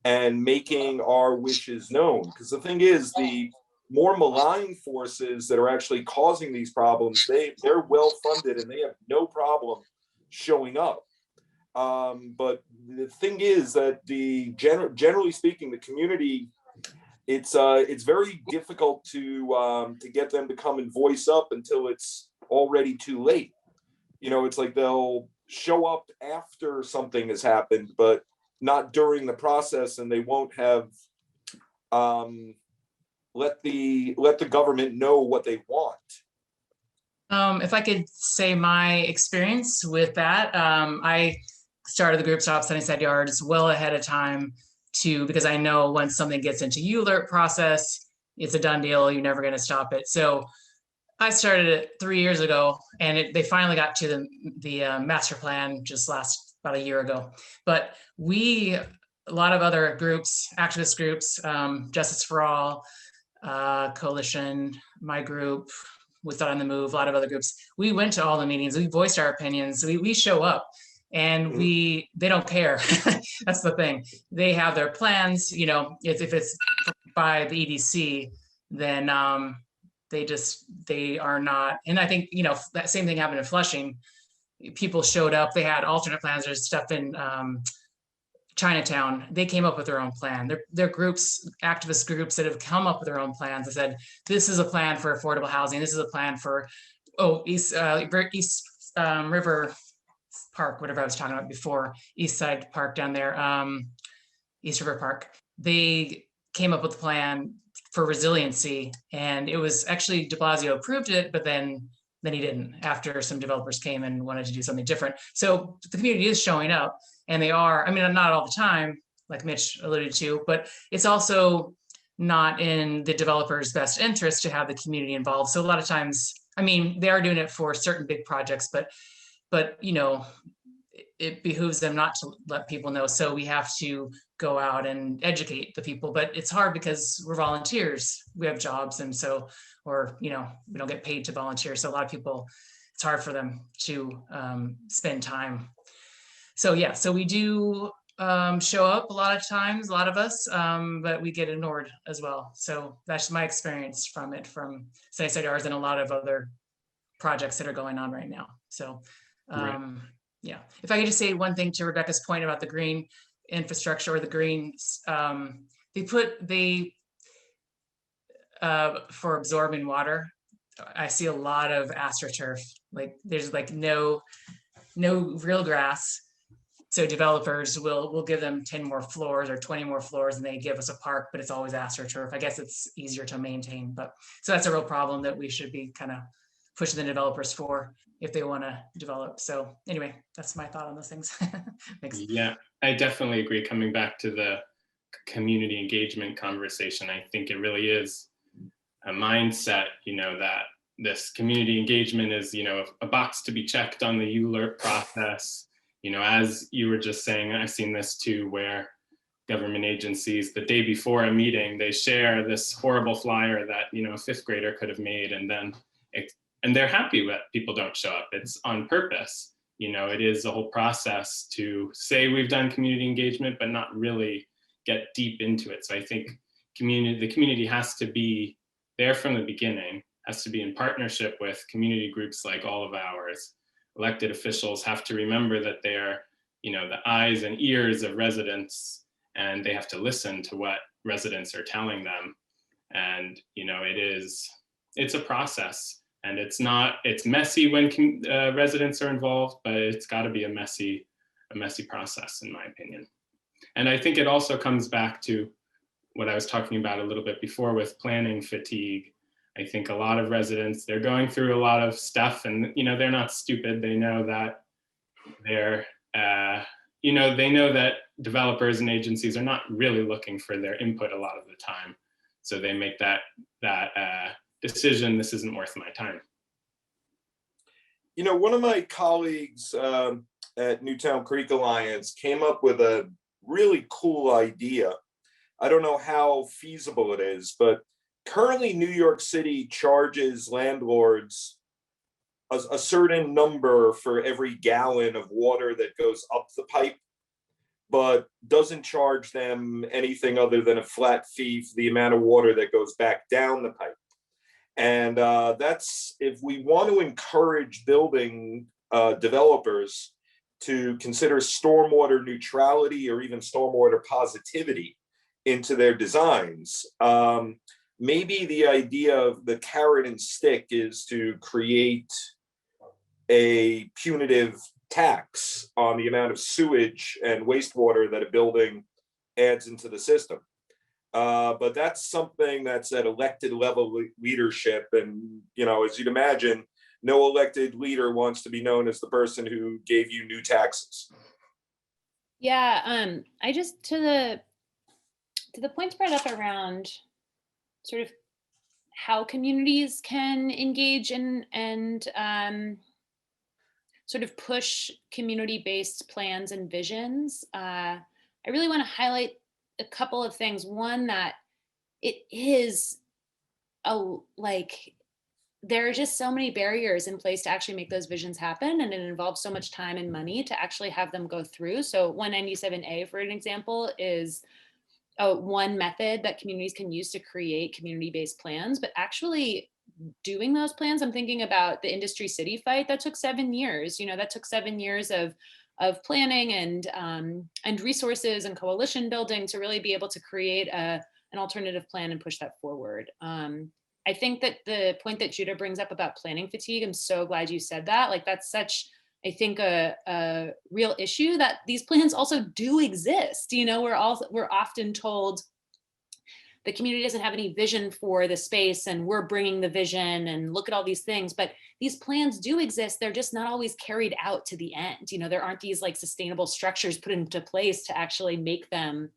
and making our wishes known? Because the thing is, the more malign forces that are actually causing these problems, they're well funded and they have no problem showing up. But the thing is that generally speaking, the community, it's very difficult to get them to come and voice up until it's already too late. It's like they'll show up after something has happened, but not during the process, and they won't have let the government know what they want. If I could say my experience with that, I started the group Stop Sunnyside Yards well ahead of time because I know once something gets into ULERT process, it's a done deal. You're never going to stop it. So I started it 3 years ago, and they finally got to the master plan just about a year ago. But a lot of other groups, activist groups, Justice for All, Coalition, my group, We Thought on the Move, a lot of other groups, we went to all the meetings, we voiced our opinions, we show up, and they don't care. That's the thing. They have their plans, if it's by the EDC, then they are not. And I think, that same thing happened in Flushing. People showed up, they had alternate plans. There's stuff in Chinatown. They came up with their own plan. They're groups, activist groups that have come up with their own plans and said, this is a plan for affordable housing. This is a plan for, East River Park, whatever I was talking about before, East Side Park down there, East River Park. They came up with a plan for resiliency, and it was actually de Blasio approved it, but then he didn't, after some developers came and wanted to do something different. So the community is showing up, and they are, not all the time, like Mitch alluded to, but it's also not in the developer's best interest to have the community involved. So a lot of times, they are doing it for certain big projects, but it behooves them not to let people know. So we have to go out and educate the people, but it's hard because we're volunteers. We have jobs, and so, we don't get paid to volunteer. So a lot of people, it's hard for them to spend time. So yeah, so we do show up a lot of times, a lot of us, but we get ignored as well. So that's my experience from Sunnyside Yards and a lot of other projects that are going on right now. So yeah, if I could just say one thing to Rebecca's point about the green infrastructure or the greens, for absorbing water, I see a lot of astroturf. Like there's no real grass. So developers will give them 10 more floors or 20 more floors, and they give us a park, but it's always astroturf. I guess it's easier to maintain, but so that's a real problem that we should be kind of pushing the developers for if they want to develop. So anyway, that's my thought on those things. Thanks. Yeah, I definitely agree. Coming back to the community engagement conversation, I think it really is a mindset, that this community engagement is, a box to be checked on the ULERP process. As you were just saying, I've seen this too, where government agencies, the day before a meeting, they share this horrible flyer that, a fifth grader could have made, and then and they're happy that people don't show up. It's on purpose. It is a whole process to say we've done community engagement, but not really get deep into it. So I think the community has to be there from the beginning, has to be in partnership with community groups like all of ours. Elected officials have to remember that they're, the eyes and ears of residents, and they have to listen to what residents are telling them. And, it's a process, and it's messy when residents are involved, but it's got to be a messy process, in my opinion. And I think it also comes back to what I was talking about a little bit before with planning fatigue. I think a lot of residents, they're going through a lot of stuff, and they're not stupid. They know that they know that developers and agencies are not really looking for their input a lot of the time. So they make that decision, this isn't worth my time. One of my colleagues at Newtown Creek Alliance came up with a really cool idea. I don't know how feasible it is, but currently New York City charges landlords a certain number for every gallon of water that goes up the pipe, but doesn't charge them anything other than a flat fee for the amount of water that goes back down the pipe. And that's, if we want to encourage building developers to consider stormwater neutrality or even stormwater positivity into their designs. Maybe the idea of the carrot and stick is to create a punitive tax on the amount of sewage and wastewater that a building adds into the system. But that's something that's at elected level leadership. And, as you'd imagine, no elected leader wants to be known as the person who gave you new taxes. Yeah, I just, to the points brought up around sort of how communities can engage and sort of push community-based plans and visions. I really want to highlight a couple of things. One, that it is there are just so many barriers in place to actually make those visions happen, and it involves so much time and money to actually have them go through. So 197A, for an example, is one method that communities can use to create community-based plans, but actually doing those plans, I'm thinking about the industry city fight that took 7 years. That took 7 years of planning and resources and coalition building to really be able to create an alternative plan and push that forward. I think that the point that Judah brings up about planning fatigue, I'm so glad you said that. That's such, I think, a real issue, that these plans also do exist. We're often told the community doesn't have any vision for the space, and we're bringing the vision, and look at all these things. But these plans do exist. They're just not always carried out to the end. There aren't these sustainable structures put into place to actually make them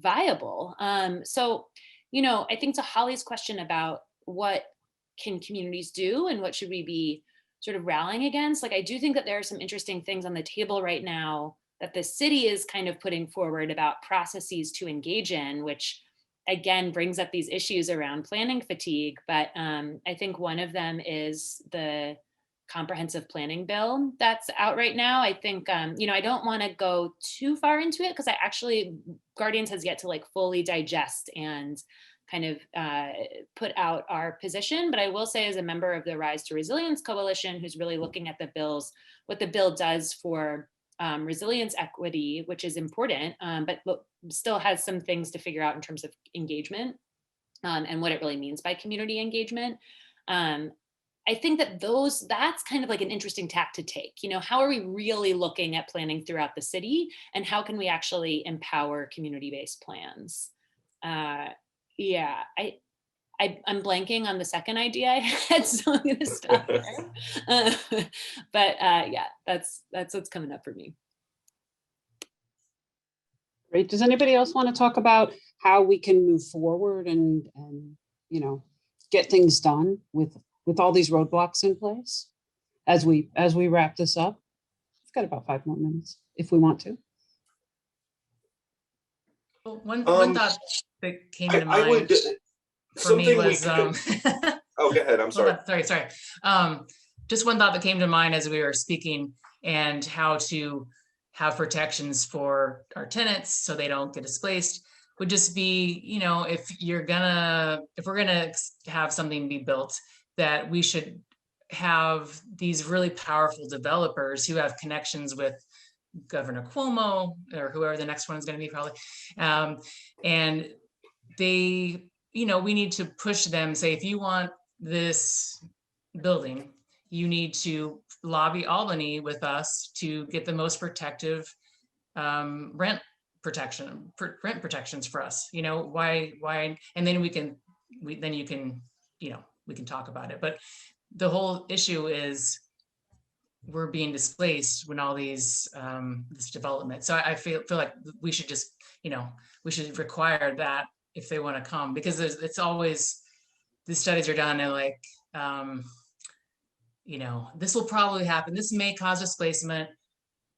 viable. So, I think to Holly's question about what can communities do and what should we be sort of rallying against, I do think that there are some interesting things on the table right now that the city is kind of putting forward about processes to engage in, which again brings up these issues around planning fatigue. But I think one of them is the comprehensive planning bill that's out right now. I think, I don't want to go too far into it, because Guardians has yet to fully digest and kind of put out our position. But I will say, as a member of the Rise to Resilience Coalition, who's really looking at what the bill does for resilience equity, which is important, but still has some things to figure out in terms of engagement and what it really means by community engagement. I think that that's kind of an interesting tack to take. How are we really looking at planning throughout the city, and how can we actually empower community-based plans? I'm blanking on the second idea I had, so I'm going to stop there. Yeah, that's what's coming up for me. Great. Does anybody else want to talk about how we can move forward and you know, get things done with all these roadblocks in place as we wrap this up? We've got about 5 more minutes if we want to. Well, one Um, thought that came to I would, mind for me something we was, could, oh, go ahead, I'm sorry. sorry. Just one thought that came to mind as we were speaking, and how to have protections for our tenants so they don't get displaced, would just be, you know, if we're gonna have something be built, that we should have these really powerful developers who have connections with Governor Cuomo or whoever the next one is going to be, probably. And they, you know, we need to push them, say, if you want this building, you need to lobby Albany with us to get the most protective rent protections for us. You know, why, and then you can, you know, we can talk about it. But the whole issue is we're being displaced when all these this development. So I feel like we should just, you know, we should require that if they want to come, because it's always, the studies are done and like, you know, this will probably happen. This may cause displacement,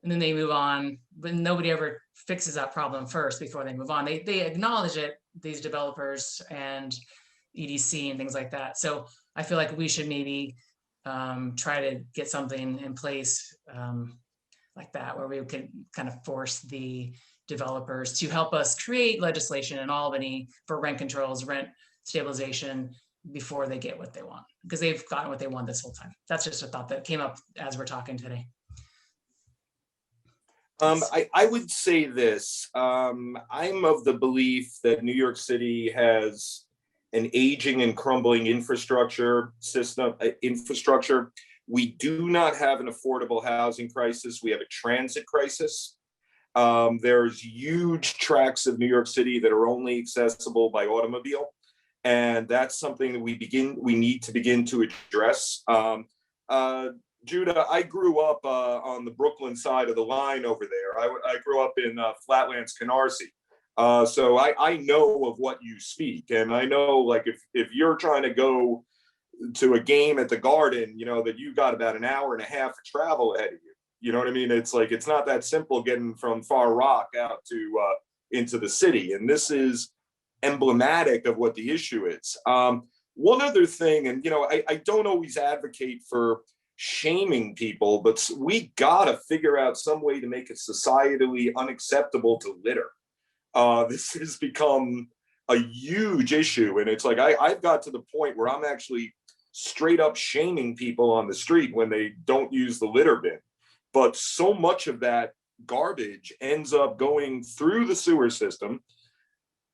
and then they move on, but nobody ever fixes that problem first before they move on. They acknowledge it, these developers and EDC and things like that. So I feel like we should maybe try to get something in place like that, where we could kind of force the developers to help us create legislation in Albany for rent controls, rent stabilization, before they get what they want, because they've gotten what they want this whole time. That's just a thought that came up as we're talking today. I would say this, I'm of the belief that New York City has an aging and crumbling infrastructure. We do not have an affordable housing crisis. We have a transit crisis. There's huge tracts of New York City that are only accessible by automobile. And that's something that we need to begin to address. Judah, I grew up on the Brooklyn side of the line over there. I grew up in Flatlands, Canarsie. So I know of what you speak. And I know, like, if you're trying to go to a game at the Garden, you know, that you got about an hour and a half of travel ahead of you. You know what I mean? It's like, it's not that simple getting from Far Rock out to into the city. And this is emblematic of what the issue is. One other thing, and, you know, I don't always advocate for shaming people, but we gotta figure out some way to make it societally unacceptable to litter. This has become a huge issue, and it's like I've got to the point where I'm actually straight up shaming people on the street when they don't use the litter bin. But so much of that garbage ends up going through the sewer system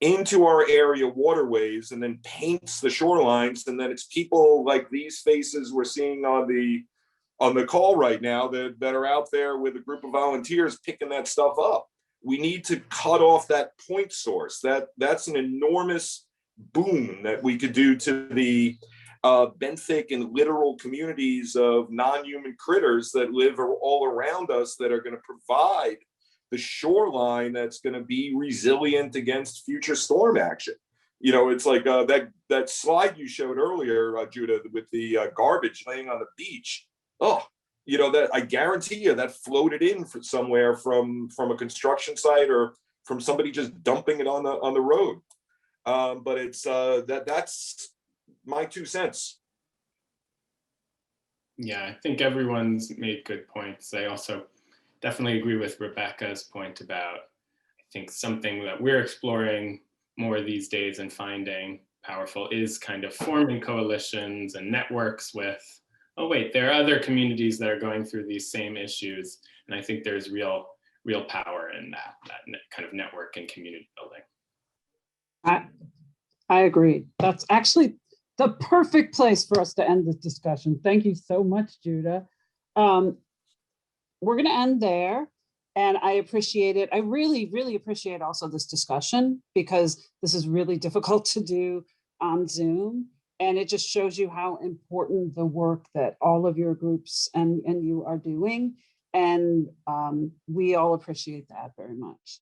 into our area waterways and then paints the shorelines. And then it's people like these faces we're seeing on the call right now that are out there with a group of volunteers picking that stuff up. We need to cut off that point source. That's an enormous boon that we could do to the benthic and littoral communities of non-human critters that live all around us, that are going to provide the shoreline that's going to be resilient against future storm action. You know, it's like that slide you showed earlier, Judah, with the garbage laying on the beach. Oh, you know, that I guarantee you that floated in from somewhere from a construction site or from somebody just dumping it on the road. But it's that's my 2 cents. Yeah, I think everyone's made good points. I also definitely agree with Rebecca's point about, I think something that we're exploring more these days and finding powerful is kind of forming coalitions and networks with, oh wait, there are other communities that are going through these same issues. And I think there's real power in that kind of network and community building. I agree. That's actually the perfect place for us to end this discussion. Thank you so much, Judah. We're going to end there, and I appreciate it. I really, really appreciate also this discussion, because this is really difficult to do on Zoom. And it just shows you how important the work that all of your groups and you are doing. And we all appreciate that very much.